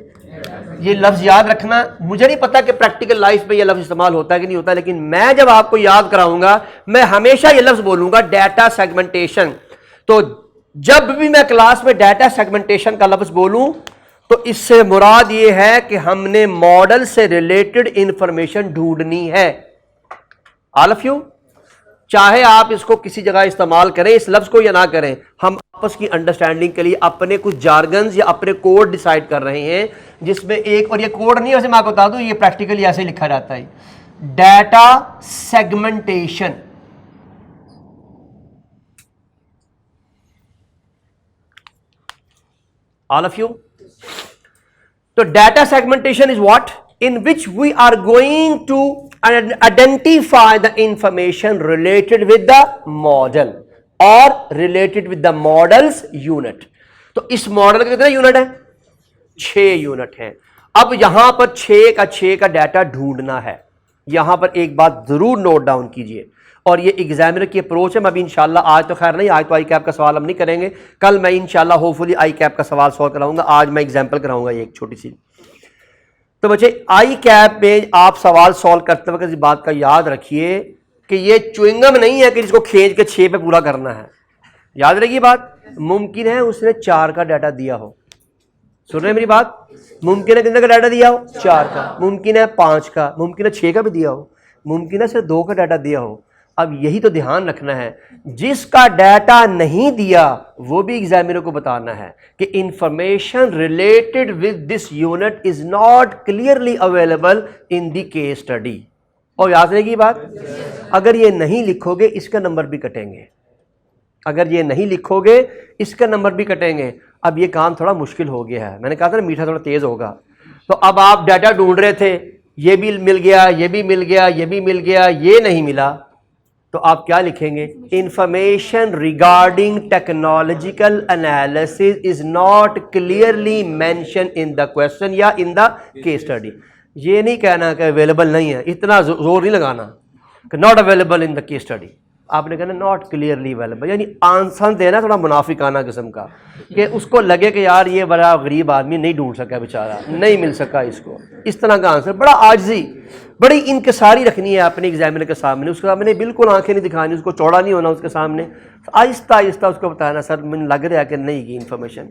یہ لفظ یاد رکھنا، مجھے نہیں پتا کہ پریکٹیکل لائف میں یہ لفظ استعمال ہوتا ہے کہ نہیں ہوتا، لیکن میں جب آپ کو یاد کراؤں گا میں ہمیشہ یہ لفظ بولوں گا، ڈیٹا سیگمنٹیشن۔ تو جب بھی میں کلاس میں ڈیٹا سیگمنٹیشن کا لفظ بولوں تو اس سے مراد یہ ہے کہ ہم نے ماڈل سے ریلیٹڈ انفارمیشن ڈھونڈنی ہے۔ آل آف یو، چاہے آپ اس کو کسی جگہ استعمال کریں اس لفظ کو یا نہ کریں، ہم آپس کی انڈرسٹینڈنگ کے لیے اپنے کچھ جارگنز یا اپنے کوڈ ڈیسائیڈ کر رہے ہیں، جس میں ایک، اور یہ کوڈ نہیں ہے ویسے میں آپ کو بتا دوں، یہ پریکٹیکلی ایسے لکھا جاتا ہے، data segmentation. All of you, تو data segmentation is what? in which we are going to identify the information related with the model or related with the model's unit۔ تو اس ماڈل کے کتنے یونٹ ہیں؟ 6 unit ہیں۔ اب یہاں پر 6 کا data ڈھونڈنا ہے۔ یہاں پر ایک بات ضرور نوٹ ڈاؤن کیجئے، اور یہ ایگزامنر کی اپروچ ہے، میں ابھی انشاءاللہ آج تو خیر نہیں، آج تو آئی کیپ کا سوال ہم نہیں کریں گے، کل میں انشاءاللہ ہوپفلی آئی کیپ کا سوال سالو کراؤں گا، آج میں ایگزامپل کراؤں گا ایک چھوٹی سی۔ تو بچے آئی کیپ میں آپ سوال سالو کرتے وقت اس بات کا یاد رکھیے کہ یہ چوئنگم نہیں ہے کہ جس کو کھینچ کے 6 پہ پورا کرنا ہے۔ یاد رہے گی بات؟ ممکن ہے اس نے 4 کا ڈیٹا دیا ہو، سن رہے ہیں میری بات؟ ممکن ہے کتنے کا ڈیٹا دیا ہو؟ 4 کا، ممکن ہے 5 کا، ممکن ہے 6 کا بھی دیا ہو، ممکن ہے صرف 2 کا ڈیٹا دیا ہو۔ اب یہی تو دھیان رکھنا ہے، جس کا ڈیٹا نہیں دیا وہ بھی ایگزامینر کو بتانا ہے کہ information related with this unit is not clearly available in the case study. اور یاد رہے گی بات؟ اگر یہ نہیں لکھو گے اس کا نمبر بھی کٹیں گے، اگر یہ نہیں لکھو گے اس کا نمبر بھی کٹیں گے۔ اب یہ کام تھوڑا مشکل ہو گیا ہے، میں نے کہا تھا نا میٹھا تھوڑا تیز ہوگا۔ تو اب آپ ڈیٹا ڈھونڈ رہے تھے، یہ بھی مل گیا، یہ بھی مل گیا، یہ بھی مل گیا، یہ نہیں ملا، تو آپ کیا لکھیں گے؟ Information regarding technological analysis is not clearly mention in the question یا ان دا کیس اسٹڈی۔ یہ نہیں کہنا کہ اویلیبل نہیں ہے، اتنا زور نہیں لگانا کہ not available in the case study, آپ نے کہنا ناٹ کلیئرلی اویلیبل، یعنی آنسر دینا تھوڑا منافقانہ قسم کا، کہ اس کو لگے کہ یار یہ بڑا غریب آدمی نہیں ڈھونڈ سکا بیچارہ، نہیں مل سکا اس کو، اس طرح کا آنسر بڑا عاجزی، بڑی انکساری رکھنی ہے اپنے ایگزامینر کے سامنے، اس کے سامنے بالکل آنکھیں نہیں دکھانی، اس کو چوڑا نہیں ہونا اس کے سامنے، آہستہ آہستہ اس کو بتانا سر مجھے لگ رہا ہے کہ نہیں کی انفارمیشن،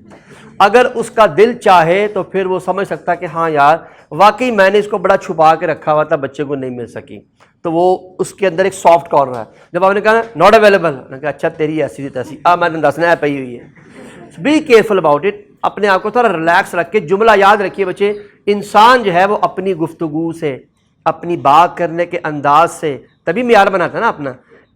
اگر اس کا دل چاہے تو پھر وہ سمجھ سکتا کہ ہاں یار واقعی میں نے اس کو بڑا چھپا کے رکھا ہوا تھا، بچے کو نہیں مل سکی، تو وہ اس کے اندر ایک سافٹ کارنر ہے۔ جب آپ نے کہا ناٹ اویلیبل، میں نے کہا اچھا تیری ایسی تیسی، میں نے دسنا ہے پئی ہوئی ہے، بی کیئرفل اباؤٹ اٹ، اپنے آپ کو تھوڑا ریلیکس رکھ کے جملہ یاد رکھیے بچے، انسان جو ہے وہ اپنی گفتگو سے، اپنی بات کرنے کے انداز سے تبھی معیار بناتا ہے نا اپنا۔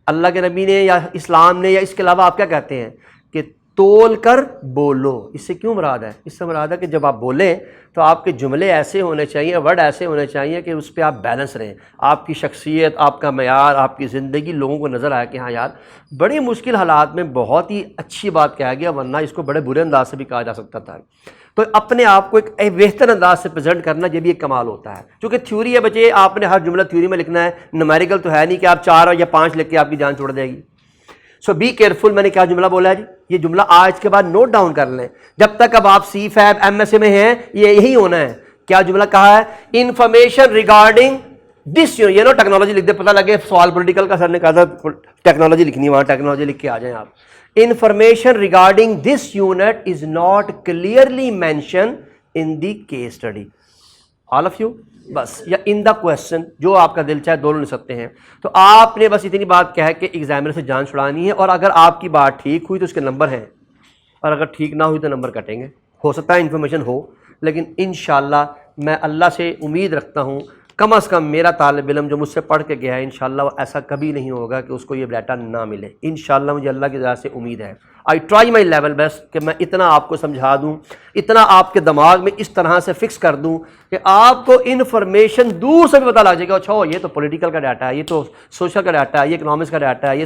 اللہ کے نبی نے یا اسلام نے یا اس کے علاوہ آپ کیا کہتے ہیں کہ تول کر بولو، اس سے کیوں مراد ہے؟ اس سے مراد ہے کہ جب آپ بولیں تو آپ کے جملے ایسے ہونے چاہیے، ورڈ ایسے ہونے چاہیے کہ اس پہ آپ بیلنس رہیں، آپ کی شخصیت، آپ کا معیار، آپ کی زندگی لوگوں کو نظر آئے کہ ہاں یار بڑی مشکل حالات میں بہت ہی اچھی بات کہا گیا، ورنہ اس کو بڑے برے انداز سے بھی کہا جا سکتا تھا۔ تو اپنے آپ کو ایک بہتر انداز سے پریزنٹ کرنا یہ بھی ایک کمال ہوتا ہے، چونکہ تھیوری ہے بچے، آپ نے ہر جملہ تھیوری میں لکھنا ہے، نومیریکل تو ہے نہیں کہ آپ 4 یا 5 لکھ کے آپ کی جان چھوڑ جائے گی۔ سو بی کیئرفل، میں نے کیا جملہ بولا ہے جی، یہ جملہ آج کے بعد نوٹ ڈاؤن کر لیں، جب تک اب آپ سی فیب ایم ایس اے میں ہیں یہ یہی ہونا ہے۔ کیا جملہ کہا ہے؟ انفارمیشن ریگارڈنگ دس یونٹ، یہ نو ٹیکنالوجی لکھ دے، پتہ لگے سوال پولیٹیکل کا، سر نے کہا تھا ٹیکنالوجی لکھنی، وہاں ٹیکنالوجی لکھ کے آ جائیں آپ۔ Information regarding this unit is not clearly mention in the case study, all of you, بس، یا ان دا کوشچن، جو آپ کا دل چاہے دونوں لکھ سکتے ہیں۔ تو آپ نے بس اتنی بات کہہ کے ایگزامینر سے جان چھڑانی ہے، اور اگر آپ کی بات ٹھیک ہوئی تو اس کے نمبر ہیں، اور اگر ٹھیک نہ ہوئی تو نمبر کٹیں گے۔ ہو سکتا ہے انفارمیشن ہو، لیکن انشاءاللہ میں اللہ سے امید رکھتا ہوں، کم از کم میرا طالب علم جو مجھ سے پڑھ کے گیا ہے انشاءاللہ ایسا کبھی نہیں ہوگا کہ اس کو یہ ڈیٹا نہ ملے، انشاءاللہ مجھے اللہ کی ذات سے امید ہے۔ I try my level best کہ میں اتنا آپ کو سمجھا دوں، اتنا آپ کے دماغ میں اس طرح سے فکس کر دوں کہ آپ کو انفارمیشن دور سے بھی پتہ لگ جائے گا، اچھا یہ تو پولیٹیکل کا ڈیٹا ہے، یہ تو سوشل کا ڈیٹا ہے، یہ اکنامکس کا ڈیٹا ہے،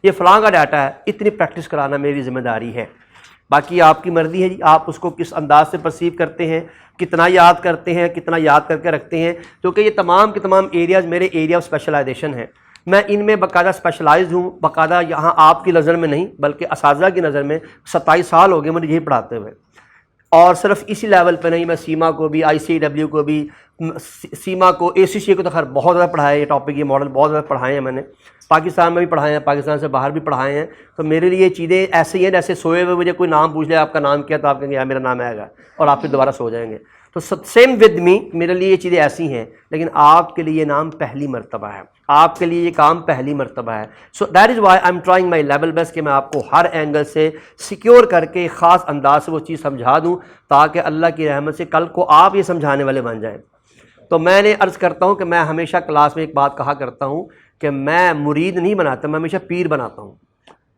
یہ فلاں کا ڈیٹا ہے۔ اتنی پریکٹس کرانا میری ذمہ داری ہے، باقی آپ کی مرضی ہے جی، آپ اس کو کس انداز سے پرسیو کرتے ہیں، کتنا یاد کرتے ہیں، کتنا یاد کر کے رکھتے ہیں، کیونکہ یہ تمام کے تمام ایریاز میرے ایریا آف اسپیشلائزیشن ہیں، میں ان میں باقاعدہ اسپیشلائز ہوں، باقاعدہ یہاں آپ کی نظر میں نہیں بلکہ اساتذہ کی نظر میں 27 سال ہو گئے مجھے یہی پڑھاتے ہوئے، اور صرف اسی لیول پہ نہیں، میں سیما کو بھی، آئی سی ڈبلیو کو بھی، سیما کو، اے سی سی کو تو خیر بہت زیادہ پڑھایا، یہ ٹاپک، یہ ماڈل بہت زیادہ پڑھائے ہیں میں نے، پاکستان میں بھی پڑھائے ہیں، پاکستان سے باہر بھی پڑھائے ہیں، تو میرے لیے یہ چیزیں ایسے ہی ہیں جیسے سوئے ہوئے مجھے کوئی نام پوچھ لے آپ کا نام کیا تو آپ کہیں گے یار میرا نام ہے گا، اور آپ پھر دوبارہ سو جائیں گے، تو سیم ود می، میرے لیے یہ چیزیں ایسی ہیں، لیکن آپ کے لیے یہ نام پہلی مرتبہ ہے، آپ کے لیے یہ کام پہلی مرتبہ ہے۔ سو that is Y I am trying my level best کہ میں آپ کو ہر اینگل سے سیکیور کر کے خاص انداز سے وہ چیز سمجھا دوں تاکہ اللہ کی رحمت سے کل کو آپ یہ سمجھانے والے بن جائیں۔ تو میں نے عرض کرتا ہوں کہ میں ہمیشہ کلاس میں ایک بات کہا کرتا ہوں کہ میں مرید نہیں بناتا، میں ہمیشہ پیر بناتا ہوں،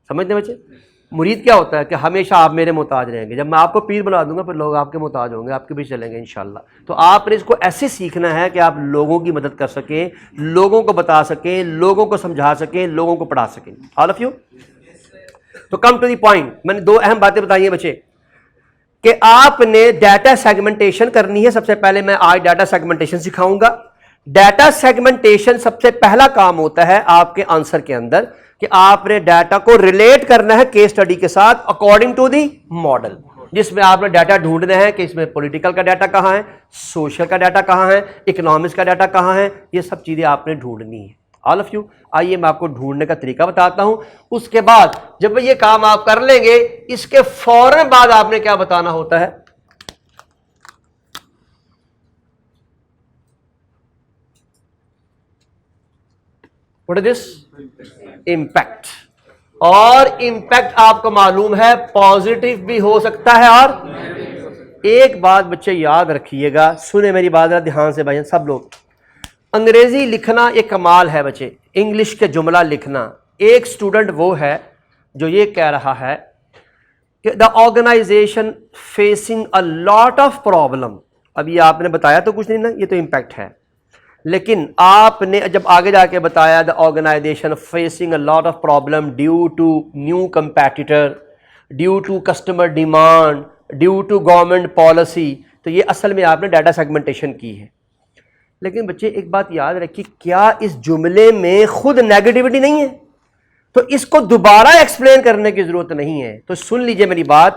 سمجھتے ہیں بچے؟ مرید کیا ہوتا ہے کہ ہمیشہ آپ میرے محتاج رہیں گے، جب میں آپ کو پیر بنا دوں گا پھر لوگ آپ کے محتاج ہوں گے، آپ کے پیچھے چلیں گے انشاءاللہ۔ تو آپ نے اس کو ایسے سیکھنا ہے کہ آپ لوگوں کی مدد کر سکیں، لوگوں کو بتا سکیں، لوگوں کو سمجھا سکیں، لوگوں کو پڑھا سکیں۔ آل آف یو، تو کم ٹو دی پوائنٹ، میں نے 2 اہم باتیں بتائی ہیں بچے کہ آپ نے ڈیٹا سیگمنٹیشن کرنی ہے۔ سب سے پہلے میں آج ڈیٹا سیگمنٹیشن سکھاؤں گا۔ ڈیٹا سیگمنٹیشن سب سے پہلا کام ہوتا ہے آپ کے آنسر کے اندر کہ آپ نے ڈیٹا کو ریلیٹ کرنا ہے کیس اسٹڈی کے ساتھ اکارڈنگ ٹو دی ماڈل، جس میں آپ نے ڈیٹا ڈھونڈنا ہے کہ اس میں پولیٹیکل کا ڈیٹا کہاں ہے، سوشل کا ڈیٹا کہاں ہے، اکنامکس کا ڈیٹا کہاں ہے، یہ سب چیزیں آپ نے ڈھونڈنی ہے۔ آل آف یو، آئیے میں آپ کو ڈھونڈنے کا طریقہ بتاتا ہوں۔ اس کے بعد جب یہ کام آپ کر لیں گے، اس کے فوراً بعد آپ نے کیا بتانا ہوتا ہے، what is this امپیکٹ، اور امپیکٹ آپ کو معلوم ہے پازیٹیو بھی ہو سکتا ہے، اور ایک بات بچے یاد رکھیے گا، سنیں میری بات ذرا دھیان سے بھائی سب لوگ، انگریزی لکھنا ایک کمال ہے بچے، انگلش کے جملہ لکھنا۔ ایک سٹوڈنٹ وہ ہے جو یہ کہہ رہا ہے کہ the organization facing a lot of problem, اب یہ آپ نے بتایا تو کچھ نہیں نا، یہ تو امپیکٹ ہے، لیکن آپ نے جب آگے جا کے بتایا the organization facing a lot of problem due to new competitor, due to customer demand, due to government policy, تو یہ اصل میں آپ نے ڈیٹا سیگمنٹیشن کی ہے۔ لیکن بچے ایک بات یاد رکھیے، کیا اس جملے میں خود نیگیٹیوٹی نہیں ہے؟ تو اس کو دوبارہ ایکسپلین کرنے کی ضرورت نہیں ہے. تو سن لیجئے میری بات,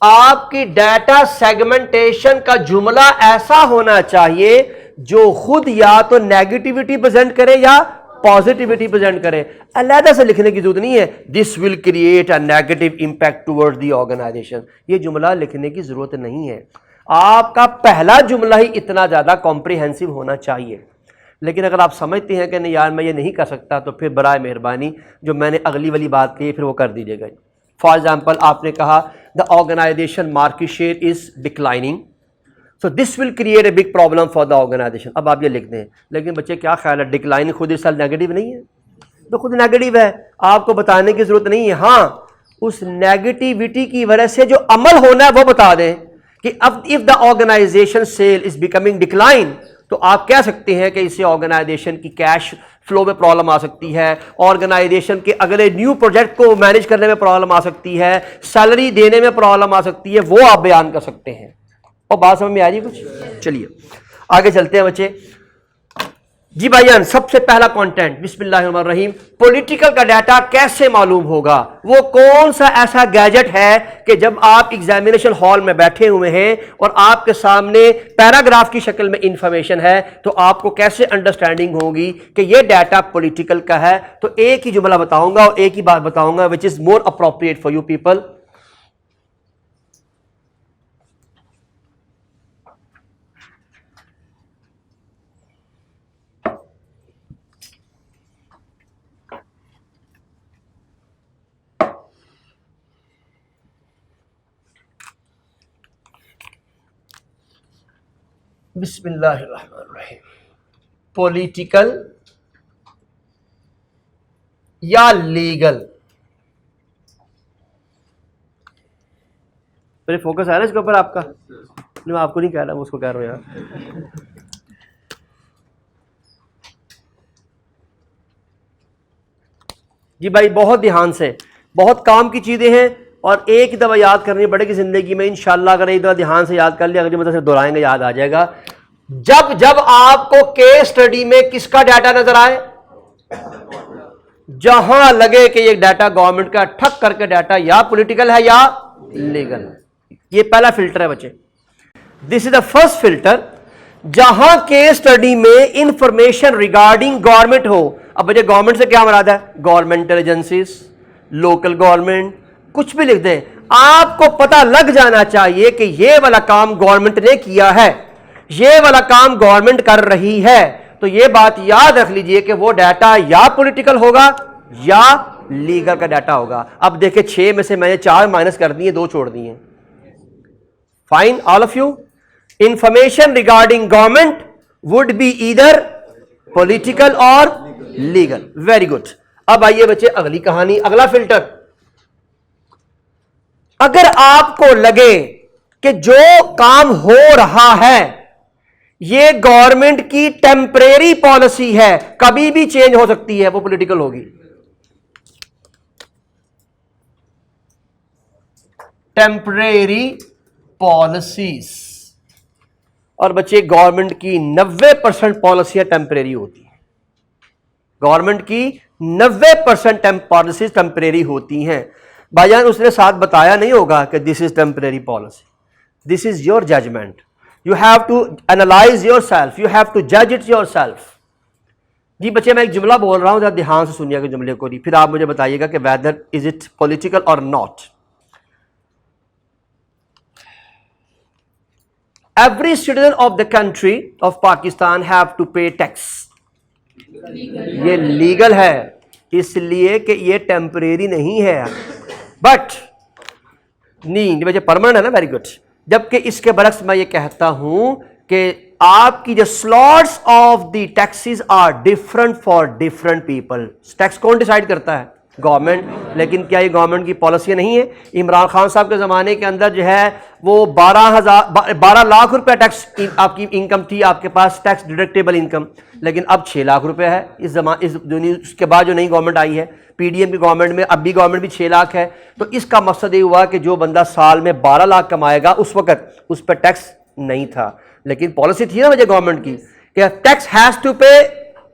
آپ کی ڈیٹا سیگمنٹیشن کا جملہ ایسا ہونا چاہیے جو خود یا تو نیگیٹیوٹی پریزنٹ کرے یا پازیٹیوٹی پریزنٹ کرے. علیحدہ سے لکھنے کی ضرورت نہیں ہے this will create a negative impact toward the organization. یہ جملہ لکھنے کی ضرورت نہیں ہے. آپ کا پہلا جملہ ہی اتنا زیادہ کمپریہنسو ہونا چاہیے. لیکن اگر آپ سمجھتے ہیں کہ نہیں یار میں یہ نہیں کر سکتا, تو پھر برائے مہربانی جو میں نے اگلی والی بات کہی پھر وہ کر دیجیے گا. فار ایگزامپل آپ نے کہا the organization market share is declining, so this will create a big problem for the organization. اب آپ یہ لکھ دیں. لیکن بچے کیا خیال ہے ڈکلائن خود اس سال نیگیٹو نہیں ہے؟ تو خود نیگیٹو ہے, آپ کو بتانے کی ضرورت نہیں ہے. ہاں اس نیگیٹیوٹی کی وجہ سے جو عمل ہونا ہے وہ بتا دیں کہ اب if the organization sale is becoming decline, تو آپ کہہ سکتے ہیں کہ اس سے آرگنائزیشن کی کیش فلو میں پرابلم آ سکتی ہے, آرگنائزیشن کے اگلے نیو پروجیکٹ کو مینیج کرنے میں پرابلم آ سکتی ہے, سیلری دینے میں پرابلم آ سکتی ہے, وہ آپ بیان کر سکتے ہیں. اور بات سمجھ میں آ رہی کچھ؟ چلیے آگے چلتے ہیں بچے. جی بھائی جان, سب سے پہلا کانٹینٹ بسم اللہ الرحمن الرحیم. پولیٹیکل کا ڈیٹا کیسے معلوم ہوگا؟ وہ کون سا ایسا گیجٹ ہے کہ جب آپ ایگزامینیشن ہال میں بیٹھے ہوئے ہیں اور آپ کے سامنے پیراگراف کی شکل میں انفارمیشن ہے, تو آپ کو کیسے انڈرسٹینڈنگ ہوگی کہ یہ ڈیٹا پولیٹیکل کا ہے؟ تو ایک ہی جملہ بتاؤں گا اور ایک ہی بات بتاؤں گا which is more appropriate for you people. بسم اللہ الرحمن الرحیم. پولیٹیکل یا لیگل؟ میرے فوکس آ رہا ہے اس کے اوپر آپ کا؟ میں آپ کو نہیں کہہ رہا, میں اس کو کہہ رہا ہوں یار. جی بھائی بہت دھیان سے, بہت کام کی چیزیں ہیں اور ایک دفعہ یاد کرنی پڑے گی زندگی میں انشاءاللہ. اگر ایک دفعہ دھیان سے یاد کر لیا, اگر مطلب صرف دہرائیں گے یاد آ جائے گا. جب آپ کو کیس اسٹڈی میں کس کا ڈیٹا نظر آئے, جہاں لگے کہ یہ ڈیٹا گورنمنٹ کا, ٹھک کر کے ڈیٹا یا پولیٹیکل ہے یا لیگل. یہ پہلا فلٹر ہے بچے, دس از دا فرسٹ فلٹر. جہاں کیس اسٹڈی میں انفارمیشن ریگارڈنگ گورنمنٹ ہو. اب بچے گورنمنٹ سے کیا مراد ہے؟ گورنمنٹل ایجنسیز, لوکل گورنمنٹ, کچھ بھی لکھ دیں. آپ کو پتہ لگ جانا چاہیے کہ یہ والا کام گورنمنٹ نے کیا ہے, یہ والا کام گورنمنٹ کر رہی ہے. تو یہ بات یاد رکھ لیجئے کہ وہ ڈیٹا یا پولیٹیکل ہوگا یا لیگل کا ڈیٹا ہوگا. اب دیکھیں 6 میں سے میں نے 4 مائنس کر دی ہیں, 2 چھوڑ دی ہیں. Fine all of you. Information regarding government would be either political اور لیگل. Very good. اب آئیے بچے اگلی کہانی, اگلا فلٹر. اگر آپ کو لگے کہ جو کام ہو رہا ہے یہ گورنمنٹ کی ٹیمپریری پالیسی ہے, کبھی بھی چینج ہو سکتی ہے, وہ پولیٹیکل ہوگی. Temporary policies. اور بچے گورنمنٹ کی 90% پالیسیاں ٹیمپریری ہوتی ہیں. گورنمنٹ کی 90% پالیسیز ٹیمپریری ہوتی ہیں. بھائی جان اس نے ساتھ بتایا نہیں ہوگا کہ this is temporary policy. This is your judgement. You have to analyze yourself. You have to judge it yourself. جی بچے میں ایک جملہ بول رہا ہوں, ذرا دھیان سے سنیے گا جملے کو, پھر آپ مجھے بتائیے گا کہ whether is it political or not. Every citizen of the country of Pakistan have to pay tax. یہ لیگل ہے اس لیے کہ یہ ٹیمپریری نہیں ہے, بٹ نہیں بچے پرماننٹ ہے نا. Very good. جبکہ اس کے برعکس میں یہ کہتا ہوں کہ آپ کی جو slots of the taxes are different for different people. Tax کون ڈیسائیڈ کرتا ہے؟ گورنمنٹ. لیکن کیا یہ گورنمنٹ کی پالیسی نہیں ہے؟ عمران خان صاحب کے زمانے کے اندر جو ہے وہ 12 لاکھ روپے ٹیکس آپ کی انکم تھی, آپ کے پاس ٹیکس ڈیڈکٹیبل انکم, لیکن اب 6 لاکھ روپے ہے. اس کے بعد جو نئی گورنمنٹ آئی ہے پی ڈی ایم کی گورنمنٹ میں, اب بھی گورنمنٹ بھی 6 لاکھ ہے. تو اس کا مقصد یہ ہوا کہ جو بندہ سال میں 12 لاکھ کمائے گا اس وقت اس پہ ٹیکس نہیں تھا, لیکن پالیسی تھی نا مجھے گورنمنٹ کی کہ tax has to pay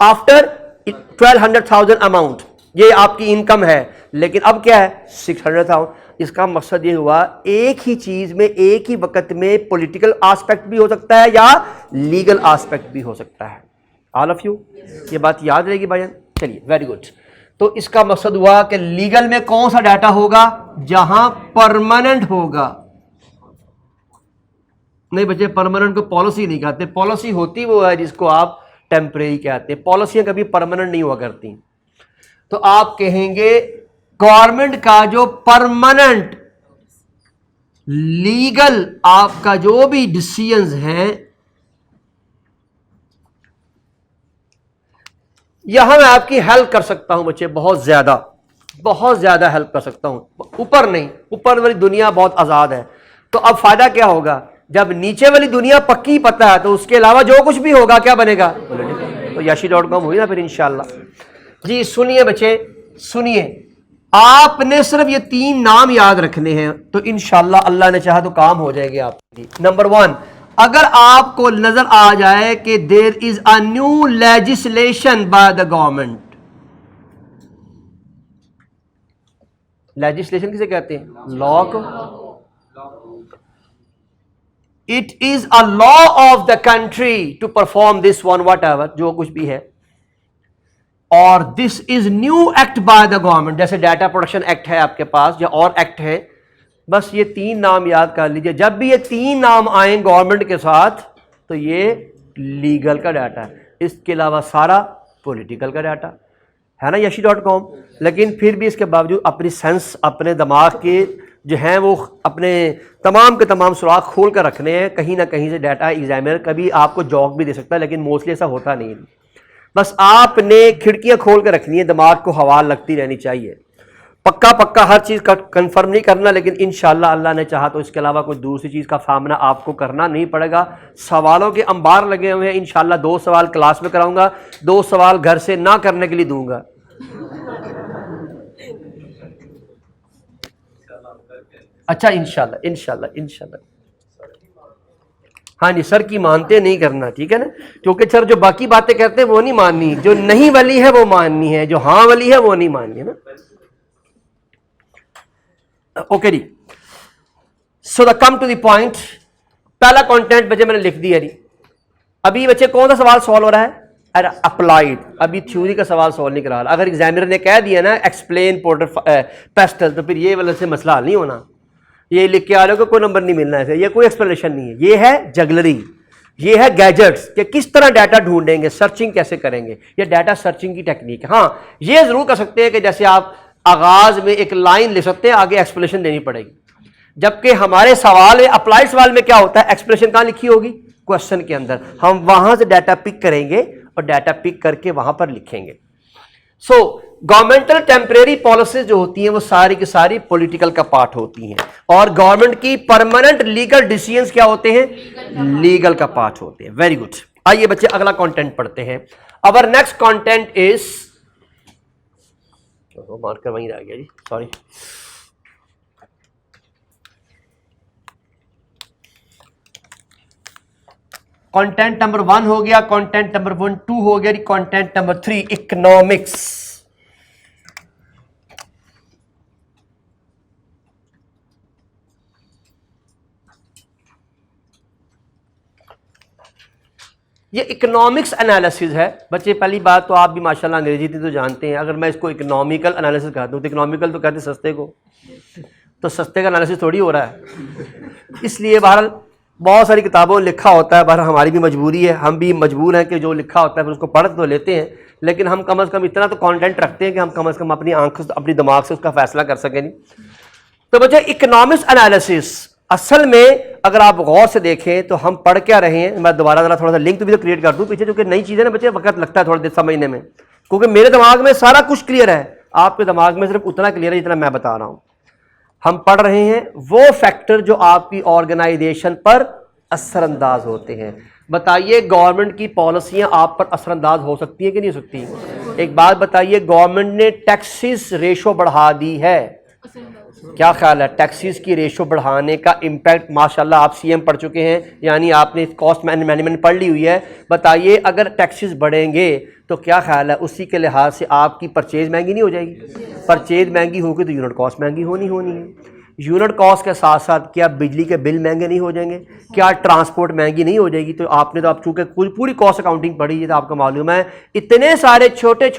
after 1200,000 amount. یہ آپ کی انکم ہے، لیکن اب کیا ہے 600,000. اس کا مقصد یہ ہوا ایک ہی چیز میں ایک ہی وقت میں پولیٹیکل آسپیکٹ بھی ہو سکتا ہے یا لیگل آسپیکٹ بھی ہو سکتا ہے. آل آف یو یہ بات یاد رہے گی بھائی. چلیے ویری گڈ. تو اس کا مقصد ہوا کہ لیگل میں کون سا ڈیٹا ہوگا جہاں پرماننٹ ہوگا. نہیں بچے پرماننٹ کو پالیسی نہیں کہتے، پالیسی ہوتی وہ ہے جس کو آپ ٹیمپریری کہتے ہیں، پالیسیاں کبھی پرماننٹ نہیں ہوا کرتی. تو آپ کہیں گے گورنمنٹ کا جو پرماننٹ لیگل آپ کا جو بھی ڈیسیژنز ہیں، یہاں میں آپ کی ہیلپ کر سکتا ہوں بچے، بہت زیادہ ہیلپ کر سکتا ہوں. اوپر نہیں، اوپر والی دنیا بہت آزاد ہے. تو اب فائدہ کیا ہوگا جب نیچے والی دنیا پکی پتہ ہے تو اس کے علاوہ جو کچھ بھی ہوگا کیا بنے گا؟ تو yashi.com ہوئی نا پھر انشاءاللہ. جی سنیے بچے سنیے، آپ نے صرف یہ 3 نام یاد رکھنے ہیں تو انشاءاللہ اللہ نے چاہا تو کام ہو جائے گی آپ کی. نمبر 1، اگر آپ کو نظر آ جائے کہ there is a new legislation by the government. Legislation کسے کہتے ہیں؟ لا کو. It is a law of the country to perform this one whatever, جو کچھ بھی ہے، اور this is new act by the government. جیسے ڈیٹا پروٹیکشن ایکٹ ہے آپ کے پاس یا اور ایکٹ ہے، بس یہ 3 نام یاد کر لیجئے. جب بھی یہ 3 نام آئیں گورنمنٹ کے ساتھ تو یہ لیگل کا ڈیٹا ہے، اس کے علاوہ سارا پولیٹیکل کا ڈیٹا ہے نا yashi.com. لیکن پھر بھی اس کے باوجود اپنی سینس، اپنے دماغ کے جو ہیں وہ اپنے تمام کے تمام سراخ کھول کر رکھنے ہیں. کہیں نہ کہیں سے ڈیٹا ایگزامینر کبھی آپ کو جوک بھی دے سکتا ہے، لیکن موسٹلی ایسا ہوتا نہیں. بس آپ نے کھڑکیاں کھول کر رکھنی ہے، دماغ کو ہوا لگتی رہنی چاہیے. پکا ہر چیز کا کنفرم نہیں کرنا، لیکن انشاءاللہ اللہ نے چاہا تو اس کے علاوہ کوئی دوسری چیز کا سامنا آپ کو کرنا نہیں پڑے گا. سوالوں کے انبار لگے ہوئے ہیں. انشاءاللہ 2 سوال کلاس میں کراؤں گا، 2 سوال گھر سے نہ کرنے کے لیے دوں گا. اچھا انشاءاللہ ہاں جی سر کی مانتے نہیں کرنا، ٹھیک ہے نا، کیونکہ سر جو باقی باتیں کرتے ہیں وہ نہیں ماننی، جو نہیں والی ہے وہ ماننی ہے، جو ہاں والی ہے وہ نہیں ماننی ہے نا. اوکے جی، so the come to the point. پہلا کانٹینٹ بچے میں نے لکھ دیا جی. ابھی بچے کون سا سوال سالو ہو رہا ہے؟ اپلائیڈ. ابھی تھیوری کا سوال سالو نہیں کرا رہا. اگر ایگزامینر نے کہہ دیا نا ایکسپلین پیسٹل تو پھر یہ والا سے مسئلہ حل نہیں ہونا. یہ لکھ کے آ رہے ہو کہ کوئی نمبر نہیں ملنا ہے، یہ کوئی ایکسپلینیشن نہیں ہے. یہ ہے جگلری، یہ ہے گیجٹس کہ کس طرح ڈیٹا ڈھونڈیں گے، سرچنگ کیسے کریں گے. یہ ڈیٹا سرچنگ کی ٹیکنیک ہے. ہاں یہ ضرور کر سکتے ہیں کہ جیسے آپ آغاز میں ایک لائن لکھ سکتے ہیں، آگے ایکسپلینیشن دینی پڑے گی. جبکہ ہمارے سوال میں اپلائیڈ سوال میں کیا ہوتا ہے، ایکسپلینیشن کہاں لکھی ہوگی؟ کوشچن کے اندر. ہم وہاں سے ڈیٹا پک کریں گے اور ڈیٹا پک کر کے وہاں پر لکھیں گے. سو گورنمنٹل ٹیمپریری پالیسیز جو ہوتی ہیں وہ ساری کی ساری پولیٹیکل کا پارٹ ہوتی ہیں، اور گورنمنٹ کی پرماننٹ لیگل ڈیسیژنز کیا ہوتے ہیں؟ لیگل کا پارٹ ہوتے ہیں. Very good. آئیے بچے اگلا کانٹینٹ پڑھتے ہیں. اور نیکسٹ کانٹینٹ از، مارکر وہیں رہ گیا جی، سوری. کانٹینٹ نمبر 1 ہو گیا، کانٹینٹ نمبر 2 ہو گیا جی، کانٹینٹ نمبر 3 اکنامکس. یہ اکنامکس انالیسز ہے بچے. پہلی بات تو آپ بھی ماشاءاللہ انگریزی تھی تو جانتے ہیں. اگر میں اس کو اکنامیکل انالیسز کہتا ہوں تو اکنامیکل تو کہتے سستے کو، تو سستے کا انالیسز تھوڑی ہو رہا ہے. اس لیے بہرحال بہت ساری کتابوں میں لکھا ہوتا ہے، بہرحال ہماری بھی مجبوری ہے، ہم بھی مجبور ہیں کہ جو لکھا ہوتا ہے پھر اس کو پڑھ تو لیتے ہیں، لیکن ہم کم از کم اتنا تو کانٹینٹ رکھتے ہیں کہ ہم کم از کم اپنی آنکھ اپنی دماغ سے اس کا فیصلہ کر سکیں. تو بچے اکنامکس انالیسز اصل میں اگر آپ غور سے دیکھیں تو ہم پڑھ کیا رہے ہیں. میں دوبارہ ذرا تھوڑا سا لنک بھی تو کریٹ کر دوں پیچھے، جو کہ نئی چیزیں نا بچے وقت لگتا ہے تھوڑا دیر سمجھنے میں، کیونکہ میرے دماغ میں سارا کچھ کلیئر ہے، آپ کے دماغ میں صرف اتنا کلیئر ہے جتنا میں بتا رہا ہوں. ہم پڑھ رہے ہیں وہ فیکٹر جو آپ کی آرگنائزیشن پر اثر انداز ہوتے ہیں. بتائیے گورنمنٹ کی پالیسیاں آپ پر اثر انداز ہو سکتی ہیں کہ نہیں ہو سکتی؟ ایک بات بتائیے، گورنمنٹ نے ٹیکسز ریشو بڑھا دی ہے، کیا خیال ہے؟ ٹیکسیز کی ریشو بڑھانے کا امپیکٹ، ماشاءاللہ آپ سی ایم پڑھ چکے ہیں، یعنی آپ نے کاسٹ مینجمنٹ پڑھ لی ہوئی ہے. بتائیے اگر ٹیکسیز بڑھیں گے تو کیا خیال ہے اسی کے لحاظ سے آپ کی پرچیز مہنگی نہیں ہو جائے گی؟ پرچیز مہنگی ہوگی تو یونٹ کاسٹ مہنگی ہونی ہے. یونٹ کاسٹ کے ساتھ ساتھ کیا بجلی کے بل مہنگے نہیں ہو جائیں گے؟ کیا ٹرانسپورٹ مہنگی نہیں ہو جائے گی؟ تو آپ نے تو اب چونکہ پوری کاسٹ اکاؤنٹنگ پڑھی ہے تو آپ کو معلوم ہے اتنے سارے چھوٹے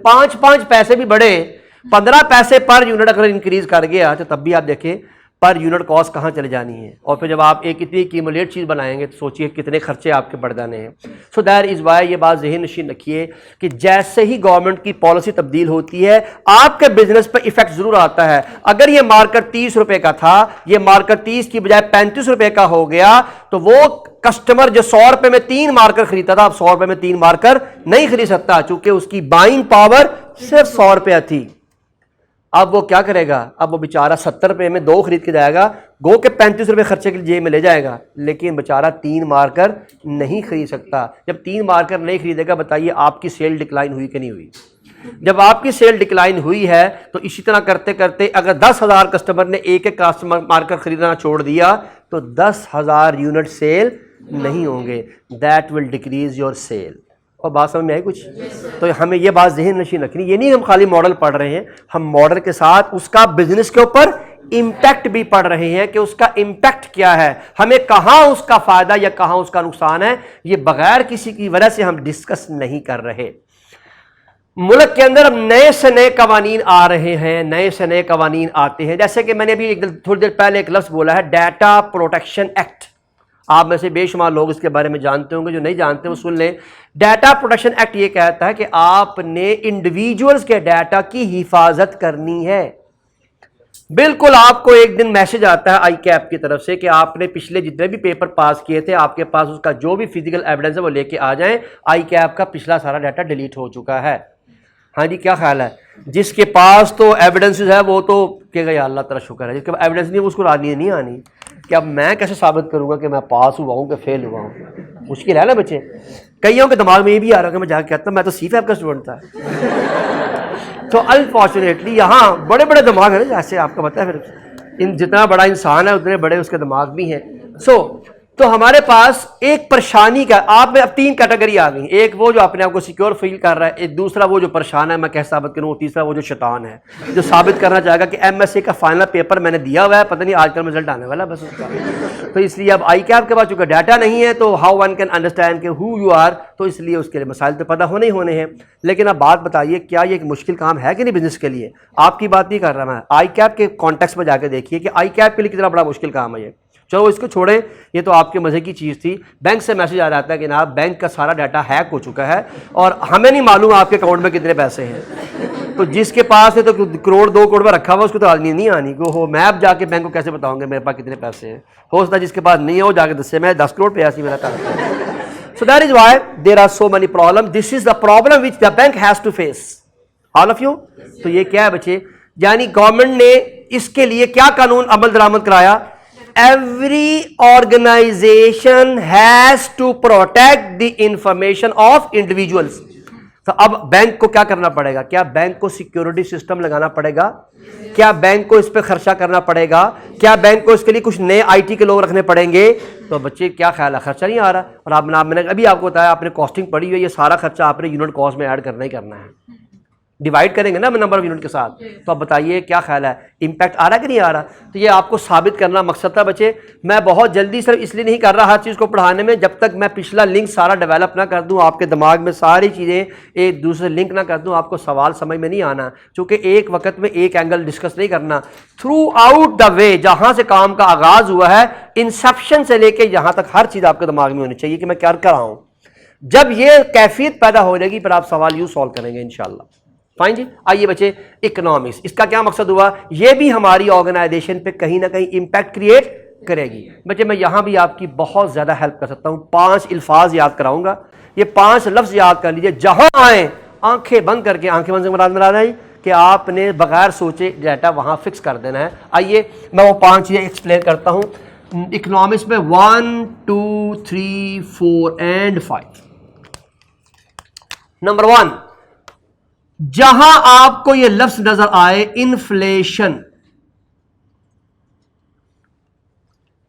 5 پیسے بھی بڑھے، 15 پیسے پر یونٹ اگر انکریز کر گیا تو تب بھی آپ دیکھیں پر یونٹ کاسٹ کہاں چلے جانی ہے. اور پھر جب آپ ایک اتنی کیمولیٹ چیز بنائیں گے تو سوچئے کتنے خرچے آپ کے بڑھ جانے ہیں. سو دیٹ از وائی یہ بات ذہن نشین رکھیے کہ جیسے ہی گورنمنٹ کی پالیسی تبدیل ہوتی ہے آپ کے بزنس پہ ایفیکٹ ضرور آتا ہے. اگر یہ مارکر 30 روپے کا تھا، یہ مارکر 30 کی بجائے 35 روپے کا ہو گیا تو وہ کسٹمر جو 100 روپے میں 3 مارکر خریدتا تھا اب 100 روپے میں 3 مارکر نہیں خرید سکتا، چونکہ اس کی بائنگ پاور صرف 100 روپے تھی. اب وہ کیا کرے گا؟ اب وہ بیچارہ 70 روپے میں 2 خرید کے جائے گا، گو کہ 35 روپے خرچے کے جیب میں لے جائے گا، لیکن بیچارہ 3 مارکر نہیں خرید سکتا. جب 3 مارکر نہیں خریدے گا بتائیے آپ کی سیل ڈکلائن ہوئی کہ نہیں ہوئی؟ جب آپ کی سیل ڈکلائن ہوئی ہے تو اسی طرح کرتے کرتے اگر 10,000 کسٹمر نے ایک کسٹمر مارکر خریدنا چھوڑ دیا تو 10,000 یونٹ سیل نہیں ہوں گے. That will decrease your sale. اور بات سمجھ میں آئی کچھ؟ تو ہمیں یہ بات ذہن نشین رکھنی، یہ نہیں ہم خالی ماڈل پڑھ رہے ہیں، ہم ماڈل کے ساتھ اس کا بزنس کے اوپر امپیکٹ بھی پڑھ رہے ہیں کہ اس کا امپیکٹ کیا ہے، ہمیں کہاں اس کا فائدہ یا کہاں اس کا نقصان ہے. یہ بغیر کسی کی وجہ سے ہم ڈسکس نہیں کر رہے. ملک کے اندر نئے سے نئے قوانین آ رہے ہیں، نئے سے نئے قوانین آتے ہیں. جیسے کہ میں نے ابھی تھوڑی دیر پہلے ایک لفظ بولا ہے ڈیٹا پروٹیکشن ایکٹ. آپ میں سے بے شمار لوگ اس کے بارے میں جانتے ہوں گے، جو نہیں جانتے وہ سن لیں. ڈیٹا پروٹیکشن ایکٹ یہ کہتا ہے کہ آپ نے انڈیویجولز کے ڈیٹا کی حفاظت کرنی ہے. بالکل آپ کو ایک دن میسج آتا ہے آئی کیپ کی طرف سے کہ آپ نے پچھلے جتنے بھی پیپر پاس کیے تھے آپ کے پاس اس کا جو بھی فزیکل ایویڈنس ہے وہ لے کے آ جائیں، آئی کیپ کا پچھلا سارا ڈیٹا ڈیلیٹ ہو چکا ہے. ہاں جی، کیا خیال ہے؟ جس کے پاس تو ایویڈنس ہے وہ تو کہے گا یا اللہ تعالیٰ شکر ہے، جس کے پاس ایویڈنس نہیں ہے اس کو رانی نہیں آنی کہ اب میں کیسے ثابت کروں گا کہ میں پاس ہوا ہوں کہ فیل ہوا ہوں. مشکل ہے نا بچے. کئیوں کے دماغ میں یہ بھی آ رہا کہ میں جا کے کہتا ہوں میں تو سی فیب کا اسٹوڈنٹ تھا. تو انفارچونیٹلی یہاں بڑے بڑے دماغ ہیں، جیسے آپ کو پتا ہے پھر جتنا بڑا انسان ہے اتنے بڑے اس کے دماغ بھی ہیں. تو ہمارے پاس ایک پریشانی کا آپ میں اب 3 کیٹیگری آ گئی. ایک وہ جو اپنے آپ کو سیکیور فیل کر رہا ہے، ایک دوسرا وہ جو پریشان ہے میں کیسے ثابت کروں، تیسرا وہ جو شیطان ہے جو ثابت کرنا چاہے گا کہ ایم ایس اے کا فائنل پیپر میں نے دیا ہوا ہے، پتہ نہیں آج کل رزلٹ آنے والا بس اس کا. تو اس لیے اب آئی کیپ کے بعد چونکہ ڈیٹا نہیں ہے تو ہاؤ ون کین انڈرسٹینڈ کہ ہو یو آر، تو اس لیے اس کے لیے مسائل تو پتہ ہونے ہی ہونے ہیں. لیکن اب بات بتائیے کیا یہ ایک مشکل کام ہے کہ نہیں بزنس کے لیے؟ آپ کی بات نہیں کر رہا میں، آئی کیپ کے کانٹیکس میں جا کے دیکھیے کہ آئی کیپ کے لیے کتنا بڑا مشکل کام ہے یہ. چلو اس کو چھوڑیں، یہ تو آپ کے مزے کی چیز تھی. بینک سے میسج آ جاتا ہے کہ جناب بینک کا سارا ڈیٹا ہیک ہو چکا ہے اور ہمیں نہیں معلوم آپ کے اکاؤنٹ میں کتنے پیسے ہیں. تو جس کے پاس ہے تو 1 کروڑ 2 کروڑ میں رکھا ہوا اس کو تو آدمی نہیں آنی کہ ہو میں اب جا کے بینک کو کیسے بتاؤں گا میرے پاس کتنے پیسے ہیں. ہو سکتا ہے جس کے پاس نہیں ہے وہ جا کے دس سے میں 10 کروڑ پیسے میرا تھا. So that is why there are so many problems. This is the problem which the bank has to face. All of you. تو یہ کیا ہے بچے؟ یعنی گورنمنٹ نے اس کے لیے کیا قانون عمل درآمد کرایا؟ Every organization has to protect the information of individuals. تو اب بینک کو کیا کرنا پڑے گا؟ کیا بینک کو سیکیورٹی سسٹم لگانا پڑے گا؟ کیا بینک کو اس پہ خرچہ کرنا پڑے گا؟ کیا بینک کو اس کے لیے کچھ نئے آئی ٹی کے لوگ رکھنے پڑیں گے؟ تو بچے کیا خیال ہے؟ خرچہ نہیں آ رہا. اور آپ میں نے ابھی آپ کو بتایا، آپ نے کاسٹنگ پڑھی ہوئی ہے، یہ سارا خرچہ آپ نے یونٹ کاسٹ میں ایڈ کرنا ہی کرنا ہے. ڈیوائڈ کریں گے نا نمبر آف یونٹ کے ساتھ. تو اب بتائیے کیا خیال ہے؟ امپیکٹ آ رہا ہے کہ نہیں آ رہا؟ تو یہ آپ کو ثابت کرنا مقصد تھا بچے. میں بہت جلدی صرف اس لیے نہیں کر رہا ہر چیز کو پڑھانے میں جب تک میں پچھلا لنک سارا ڈیولپ نہ کر دوں، آپ کے دماغ میں ساری چیزیں ایک دوسرے لنک نہ کر دوں، آپ کو سوال سمجھ میں نہیں آنا. چونکہ ایک وقت میں ایک اینگل ڈسکس نہیں کرنا. تھرو آؤٹ دا وے جہاں سے کام کا آغاز ہوا ہے، انسیپشن سے لے کے یہاں تک ہر چیز آپ کے دماغ میں ہونی چاہیے کہ میں کیا کر رہا ہوں. جب یہ کیفیت پیدا ہو جائے گی پھر آپ سوال یوں سالو کریں گے انشاءاللہ. فائن جی. آئیے بچے، اکنامکس اس کا کیا مقصد ہوا؟ یہ بھی ہماری آرگنائزیشن پہ کہیں نہ کہیں امپیکٹ کریٹ کرے گی. بچے میں یہاں بھی آپ کی بہت زیادہ ہیلپ کر سکتا ہوں. 5 الفاظ یاد کراؤں گا، یہ 5 لفظ یاد کر لیجئے. جہاں آئیں آنکھیں بند کر کے، آنکھیں بند سے مراد ہے کہ آپ نے بغیر سوچے ڈیٹا وہاں فکس کر دینا ہے. آئیے میں وہ 5 چیزیں ایکسپلین کرتا ہوں. اکنامکس میں 1 2 3 4 اینڈ 5. نمبر 1، جہاں آپ کو یہ لفظ نظر آئے انفلیشن،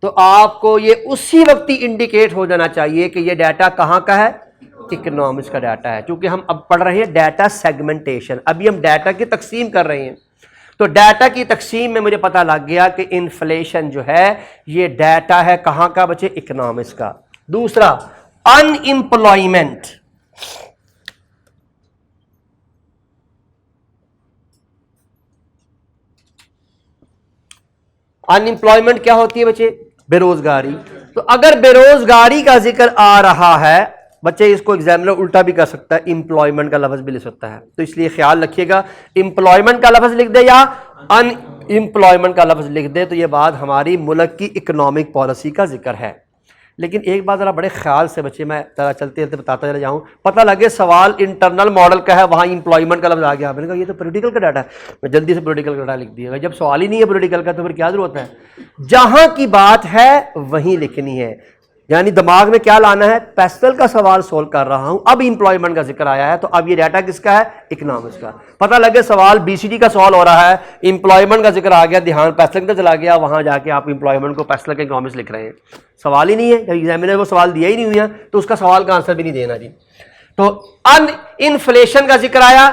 تو آپ کو یہ اسی وقت ہی انڈیکیٹ ہو جانا چاہیے کہ یہ ڈیٹا کہاں کا ہے، اکنامکس کا ڈیٹا ہے، کیونکہ ہم اب پڑھ رہے ہیں ڈیٹا سیگمنٹیشن، ابھی ہم ڈیٹا کی تقسیم کر رہے ہیں۔ تو ڈیٹا کی تقسیم میں مجھے پتا لگ گیا کہ انفلیشن جو ہے یہ ڈیٹا ہے کہاں کا بچے، اکنامکس کا۔ دوسرا ان امپلائمنٹ، ان امپلائمنٹ کیا ہوتی ہے بچے، بے روزگاری۔ تو اگر بے روزگاری کا ذکر آ رہا ہے بچے، اس کو ایگزامنر الٹا بھی کر سکتا ہے، امپلائمنٹ کا لفظ بھی لے سکتا ہے، تو اس لیے خیال رکھیے گا امپلائمنٹ کا لفظ لکھ دے یا ان امپلائمنٹ کا لفظ لکھ دے تو یہ بات ہماری ملک کی اکنامک پالیسی کا ذکر ہے۔ لیکن ایک بات ذرا بڑے خیال سے بچے میں ذرا چلتے چلتے بتاتا چلا جاؤں، پتہ لگے سوال انٹرنل ماڈل کا ہے وہاں امپلائمنٹ کا لفظ آ گیا، میں نے کہا یہ تو پولیٹیکل کا ڈاٹا ہے، میں جلدی سے پولیٹیکل کا ڈاٹا لکھ دیا۔ جب سوال ہی نہیں ہے پولیٹیکل کا تو پھر کیا ضرورت ہے، جہاں کی بات ہے وہیں لکھنی ہے، یعنی دماغ میں کیا لانا ہے، پیسٹل کا سوال سولو کر رہا ہوں، اب امپلائمنٹ کا ذکر آیا ہے تو اب یہ ڈیٹا کس کا ہے، اکنامکس کا۔ پتہ لگے سوال بی سی ڈی کا سوال ہو رہا ہے، امپلائمنٹ کا ذکر آ گیا، دھیان پیسٹل کا چلا گیا، وہاں جا کے آپ امپلائمنٹ کو پیسٹل کے اکنامکس لکھ رہے ہیں، سوال ہی نہیں ہے، ایگزامینر وہ سوال دیا ہی نہیں ہوئی ہے تو اس کا سوال کا آنسر بھی نہیں دینا جی۔ تو ان انفلیشن کا ذکر آیا،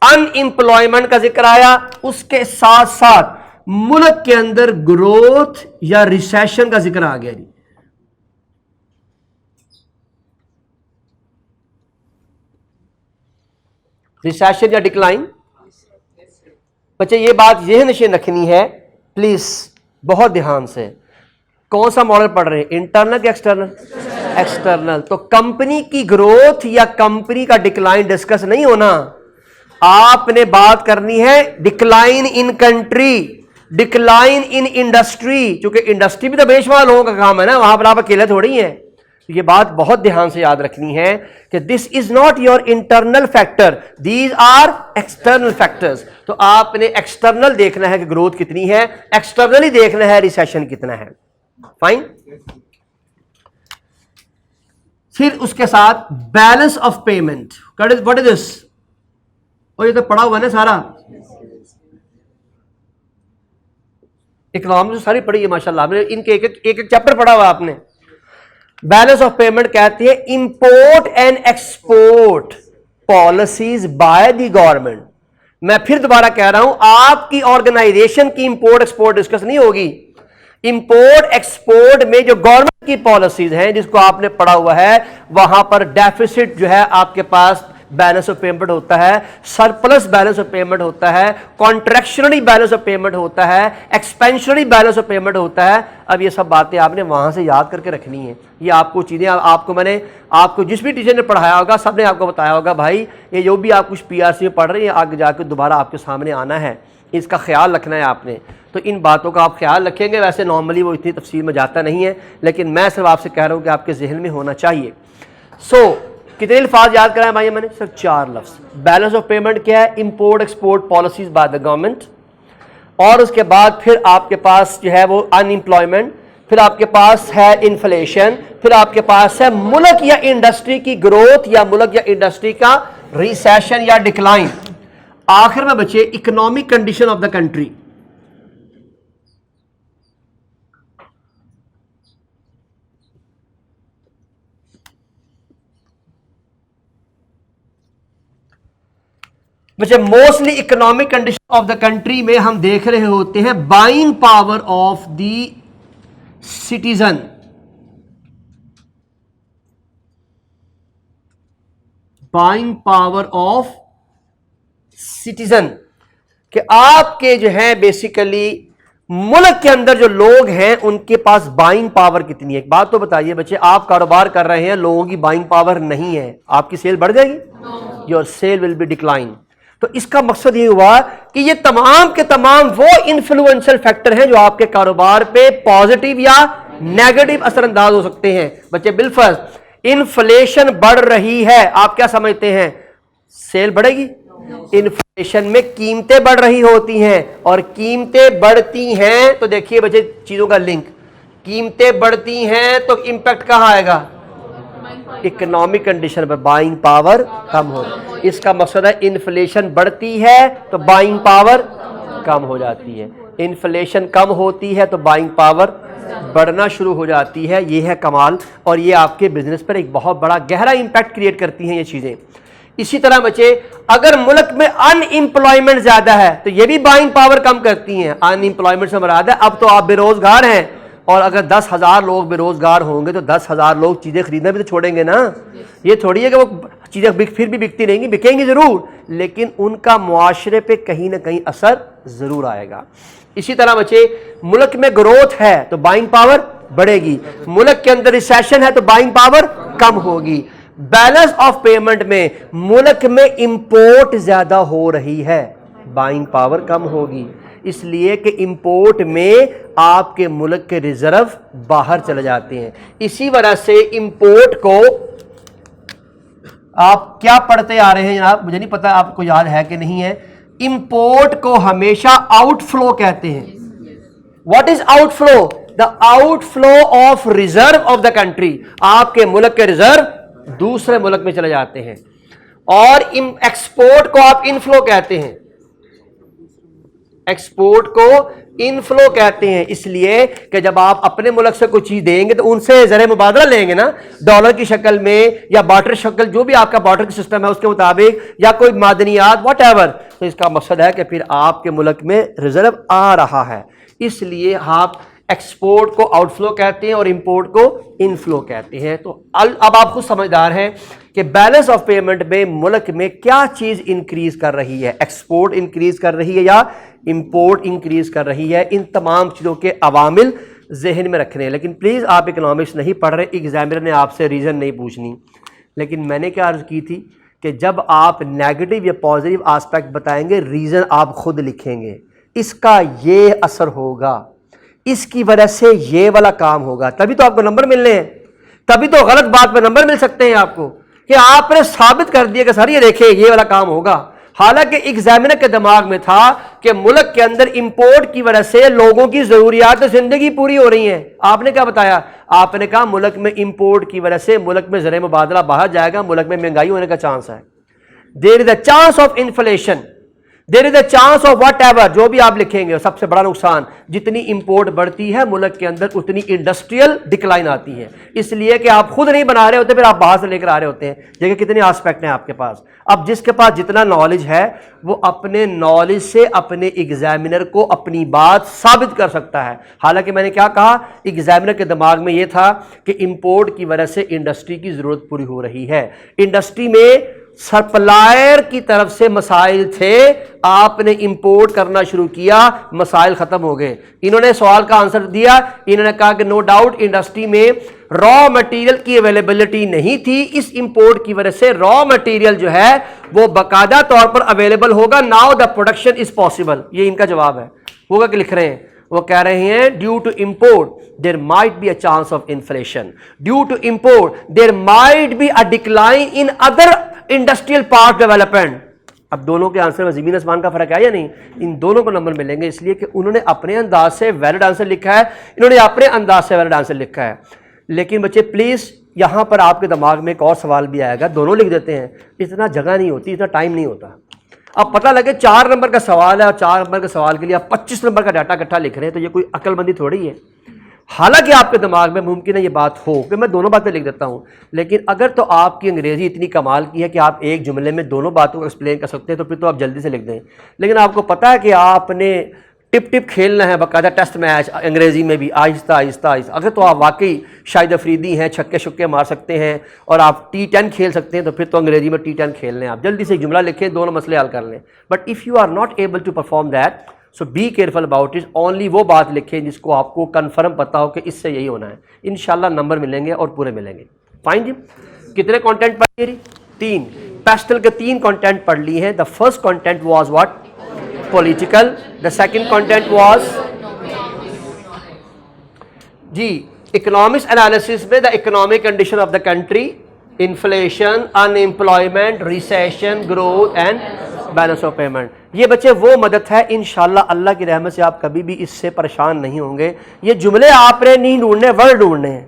ان امپلائمنٹ کا ذکر آیا، اس کے ساتھ ساتھ ملک کے اندر گروتھ یا ریسیشن کا ذکر آ گیا جی۔ ریسیشن یا ڈکلائن، بچے یہ بات ذہن نشین رکھنی ہے پلیز بہت دھیان سے۔ کون سا ماڈل پڑھ رہے ہیں، انٹرنل یا ایکسٹرنل؟ ایکسٹرنل۔ تو کمپنی کی گروتھ یا کمپنی کا ڈکلائن ڈسکس نہیں ہونا، آپ نے بات کرنی ہے decline in country, decline in industry, چونکہ انڈسٹری بھی تو بے شمار لوگوں کا کام ہے نا، وہاں پر آپ اکیلے تھوڑی ہیں۔ یہ بات بہت دھیان سے یاد رکھنی ہے کہ this is not your internal factor, these are external factors. تو آپ نے ایکسٹرنل دیکھنا ہے کہ گروتھ کتنی ہے، ایکسٹرنلی دیکھنا ہے ریسیشن کتنا ہے، فائن۔ پھر اس کے ساتھ balance of payment, what is this? اور یہ تو پڑھا ہوا نا سارا، اکنامکس ساری پڑھی ہے ماشاء اللہ، ان کے ایک چیپٹر پڑھا ہوا آپ نے۔ بیلنس آف پیمنٹ کہتی ہے import and export policies by the government. میں پھر دوبارہ کہہ رہا ہوں، آپ کی آرگنائزیشن کی امپورٹ ایکسپورٹ ڈسکس نہیں ہوگی، امپورٹ ایکسپورٹ میں جو گورنمنٹ کی پالیسیز ہیں جس کو آپ نے پڑھا ہوا ہے وہاں پر ڈیفیسٹ جو ہے آپ کے پاس بیلنس آف پیمنٹ ہوتا ہے، سرپلس بیلنس آف پیمنٹ ہوتا ہے، کانٹریکشنری بیلنس آف پیمنٹ ہوتا ہے، ایکسپینشنری بیلنس آف پیمنٹ ہوتا ہے۔ اب یہ سب باتیں آپ نے وہاں سے یاد کر کے رکھنی ہیں، یہ آپ کو چیزیں آپ کو میں نے آپ کو جس بھی ٹیچر نے پڑھایا ہوگا سب نے آپ کو بتایا ہوگا بھائی یہ جو بھی آپ کچھ پی آر سی میں پڑھ رہے ہیں آگے جا کے دوبارہ آپ کے سامنے آنا ہے، اس کا خیال رکھنا ہے آپ نے۔ تو ان باتوں کا آپ خیال رکھیں گے، ویسے نارملی وہ اتنی تفصیل میں جاتا نہیں ہے لیکن میں صرف آپ سے کہہ رہا ہوں کہ آپ کے ذہن میں ہونا چاہیے۔ کتنے الفاظ یاد کرائیں بھائی میں نے؟ صرف 4 لفظ۔ بیلنس آف پیمنٹ کیا ہے؟ Import export policies by the government, اور اس کے بعد پھر آپ کے پاس جو ہے وہ ان امپلائمنٹ، پھر آپ کے پاس ہے انفلیشن، پھر آپ کے پاس ہے ملک یا انڈسٹری کی گروتھ یا ملک یا انڈسٹری کا ریسیشن یا ڈکلائن، آخر میں بچے economic condition of the country. بچے mostly economic condition of the country میں ہم دیکھ رہے ہوتے ہیں buying power of the citizen, buying power of citizen, کہ آپ کے جو ہے بیسیکلی ملک کے اندر جو لوگ ہیں ان کے پاس بائنگ پاور کتنی ہے۔ ایک بات تو بتائیے بچے، آپ کاروبار کر رہے ہیں، لوگوں کی بائنگ پاور نہیں ہے، آپ کی سیل بڑھ جائے گی؟ Your sale will be decline. تو اس کا مقصد یہ ہوا کہ یہ تمام کے تمام وہ انفلوئنشل فیکٹر ہیں جو آپ کے کاروبار پہ پازیٹیو یا نیگیٹو اثر انداز ہو سکتے ہیں۔ بچے بالفرض انفلیشن بڑھ رہی ہے، آپ کیا سمجھتے ہیں سیل بڑھے گی؟ انفلیشن میں قیمتیں بڑھ رہی ہوتی ہیں، اور قیمتیں بڑھتی ہیں تو دیکھیے بچے چیزوں کا لنک، قیمتیں بڑھتی ہیں تو امپیکٹ کہاں آئے گا؟ اکنامک کنڈیشن پہ، بائنگ پاور کم ہو۔ اس کا مقصد ہے انفلیشن بڑھتی ہے تو بائنگ پاور کم ہو جاتی ہے، انفلیشن کم ہوتی ہے تو بائنگ پاور بڑھنا شروع ہو جاتی ہے. یہ ہے کمال, اور یہ آپ کے بزنس پر ایک بہت بڑا گہرا امپیکٹ کریٹ کرتی ہیں یہ چیزیں. اسی طرح بچے اگر ملک میں ان امپلائمنٹ زیادہ ہے تو یہ بھی بائنگ پاور کم کرتی ہیں. ان امپلائمنٹ سے مراد ہے اب تو آپ بے روزگار ہیں, اور اگر 10,000 لوگ بے روزگار ہوں گے تو 10,000 لوگ چیزیں خریدنا بھی تو چھوڑیں گے نا. یہ تھوڑی ہے کہ وہ چیزیں پھر بھی بکتی رہیں گی, بکیں گی ضرور, لیکن ان کا معاشرے پہ کہیں نہ کہیں اثر ضرور آئے گا. اسی طرح بچے ملک میں گروتھ ہے تو بائنگ پاور بڑھے گی, ملک کے اندر ریسیشن ہے تو بائنگ پاور کم ہوگی. بیلنس آف پیمنٹ میں ملک میں امپورٹ زیادہ ہو رہی ہے, بائنگ پاور کم ہوگی, اس لیے کہ امپورٹ میں آپ کے ملک کے ریزرو باہر چلے جاتے ہیں. اسی وجہ سے امپورٹ کو آپ کیا پڑھتے آ رہے ہیں جناب, مجھے نہیں پتا آپ کو یاد ہے کہ نہیں ہے, امپورٹ کو ہمیشہ آؤٹ فلو کہتے ہیں. What is out flow? The out flow of reserve of the country. آپ کے ملک کے ریزرو دوسرے ملک میں چلے جاتے ہیں. اور ایکسپورٹ کو آپ انفلو کہتے ہیں, ایکسپورٹ کو انفلو کہتے ہیں, اس لیے کہ جب آپ اپنے ملک سے کوئی چیز دیں گے تو ان سے زر مبادلہ لیں گے نا, ڈالر کی شکل میں یا بارٹر شکل, جو بھی آپ کا بارٹر کی سسٹم ہے اس کے مطابق, یا کوئی معدنیات واٹ ایور. تو اس کا مقصد ہے کہ پھر آپ کے ملک میں ریزرو آ رہا ہے, اس لیے آپ ایکسپورٹ کو آؤٹ فلو کہتے ہیں اور امپورٹ کو انفلو کہتے ہیں. تو اب آپ خود سمجھدار ہیں کہ بیلنس آف پیمنٹ میں ملک میں کیا چیز انکریز کر رہی ہے, ایکسپورٹ انکریز کر رہی ہے یا امپورٹ انکریز کر رہی ہے. ان تمام چیزوں کے عوامل ذہن میں رکھنے ہیں. لیکن پلیز آپ اکنامکس نہیں پڑھ رہے, ایگزامنر نے آپ سے ریزن نہیں پوچھنی. لیکن میں نے کیا عرض کی تھی کہ جب آپ نیگیٹو یا پازیٹیو آسپیکٹ بتائیں گے, ریزن آپ خود لکھیں گے, اس کا یہ اثر ہوگا, اس کی وجہ سے یہ والا کام ہوگا, تبھی تو آپ کو نمبر ملنے ہیں. تبھی تو غلط بات پہ نمبر مل سکتے ہیں آپ کو کہ آپ نے ثابت کر دیا کہ سر یہ دیکھیں یہ والا کام ہوگا, حالانکہ ایگزامینر کے دماغ میں تھا کہ ملک کے اندر امپورٹ کی وجہ سے لوگوں کی ضروریات زندگی پوری ہو رہی ہیں. آپ نے کیا بتایا؟ آپ نے کہا ملک میں امپورٹ کی وجہ سے ملک میں زر مبادلہ باہر جائے گا, ملک میں مہنگائی ہونے کا چانس ہے. There is a chance of inflation, there is a chance of whatever, جو بھی آپ لکھیں گے. سب سے بڑا نقصان, جتنی امپورٹ بڑھتی ہے ملک کے اندر اتنی انڈسٹریل ڈکلائن آتی ہے, اس لیے کہ آپ خود نہیں بنا رہے ہوتے, پھر آپ باہر سے لے کر آ رہے ہوتے ہیں. دیکھیں کتنے آسپیکٹ ہیں آپ کے پاس. اب جس کے پاس جتنا نالج ہے وہ اپنے نالج سے اپنے ایگزامینر کو اپنی بات ثابت کر سکتا ہے. حالانکہ میں نے کیا کہا, ایگزامینر کے دماغ میں یہ تھا کہ امپورٹ کی وجہ سے انڈسٹری کی ضرورت پوری ہو رہی ہے. انڈسٹری میں سپلائر کی طرف سے مسائل تھے, آپ نے امپورٹ کرنا شروع کیا, مسائل ختم ہو گئے. انہوں نے سوال کا آنسر دیا, انہوں نے کہا کہ نو ڈاؤٹ انڈسٹری میں را مٹیریل کی اویلیبلٹی نہیں تھی, اس امپورٹ کی وجہ سے را مٹیریل جو ہے وہ باقاعدہ طور پر اویلیبل ہوگا. Now the production is possible. یہ ان کا جواب ہے. وہ کیا لکھ رہے ہیں, وہ کہہ رہے ہیں due to import there might be a chance of inflation, due to import there might be a decline in other industrial part development. اب دونوں کے آنسر میں زمین آسمان کا فرق ہے یا نہیں؟ ان دونوں کو نمبر ملیں گے, اس لیے کہ انہوں نے اپنے انداز سے ویلڈ آنسر لکھا ہے, انہوں نے اپنے انداز سے ویلڈ آنسر لکھا ہے. لیکن بچے پلیز یہاں پر آپ کے دماغ میں ایک اور سوال بھی آئے گا, دونوں لکھ دیتے ہیں, اتنا جگہ نہیں ہوتی, اتنا ٹائم نہیں ہوتا. اب پتہ لگے 4 نمبر کا سوال ہے اور 4 نمبر کے سوال کے لیے آپ 25 نمبر کا ڈاٹا اکٹھا لکھ رہے ہیں, تو یہ کوئی عقل مندی تھوڑی ہے. حالانکہ آپ کے دماغ میں ممکن ہے یہ بات ہو کہ میں دونوں باتیں لکھ دیتا ہوں, لیکن اگر تو آپ کی انگریزی اتنی کمال کی ہے کہ آپ ایک جملے میں دونوں باتوں کو ایکسپلین کر سکتے ہیں, تو پھر تو آپ جلدی سے لکھ دیں. لیکن آپ کو پتہ ہے کہ آپ نے ٹپ ٹپ کھیلنا ہے باقاعدہ ٹیسٹ میچ انگریزی میں بھی, آہستہ آہستہ آہستہ. اگر تو آپ واقعی شاہد افریدی ہیں, چھکے چھکے مار سکتے ہیں اور آپ T10 کھیل سکتے ہیں, تو پھر تو انگریزی میں T10 کھیل لیں. آپ جلدی سے ایک جملہ لکھیں, دونوں مسئلے حل کر لیں. But if you are not able to perform that, so be careful about it. Only وہ بات لکھیں جس کو آپ کو کنفرم پتا ہو کہ اس سے یہی ہونا ہے. انشاءاللہ نمبر ملیں گے اور پورے ملیں گے. فائن جی. کتنے کانٹینٹ پڑھ لیے؟ 3. پیسٹل کے 3 کانٹینٹ پڑھ لی ہیں. The first content was what? Political. The second content was جی اکنامکس انالیسس میں the economic condition of the country, inflation, unemployment, recession, growth and balance of payment. یہ بچے وہ مدد ہے, انشاءاللہ اللہ کی رحمت سے آپ کبھی بھی اس سے پریشان نہیں ہوں گے. یہ جملے آپ نے نہیں ڈھونڈنے, ورڈ ڈھونڈنے ہیں.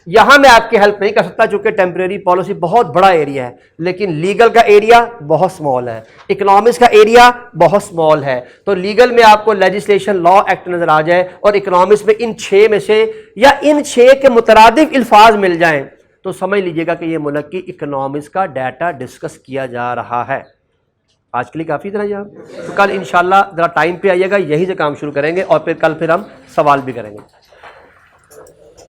یہاں میں آپ کی ہیلپ نہیں کر سکتا چونکہ ٹیمپریری پالیسی بہت بڑا ایریا ہے، لیکن لیگل کا ایریا بہت سمال ہے، اکنامکس کا ایریا بہت سمال ہے. تو لیگل میں آپ کو لیجسلیشن لا ایکٹ نظر آ جائے اور اکنامکس میں ان 6 میں سے یا ان 6 کے مترادف الفاظ مل جائیں تو سمجھ لیجئے گا کہ یہ ملک کی اکنامکس کا ڈیٹا ڈسکس کیا جا رہا ہے. آج کے لیے کافی اتنا ہی. تو کل انشاءاللہ ذرا ٹائم پہ آئیے گا، یہی سے کام شروع کریں گے اور پھر کل ہم سوال بھی کریں گے.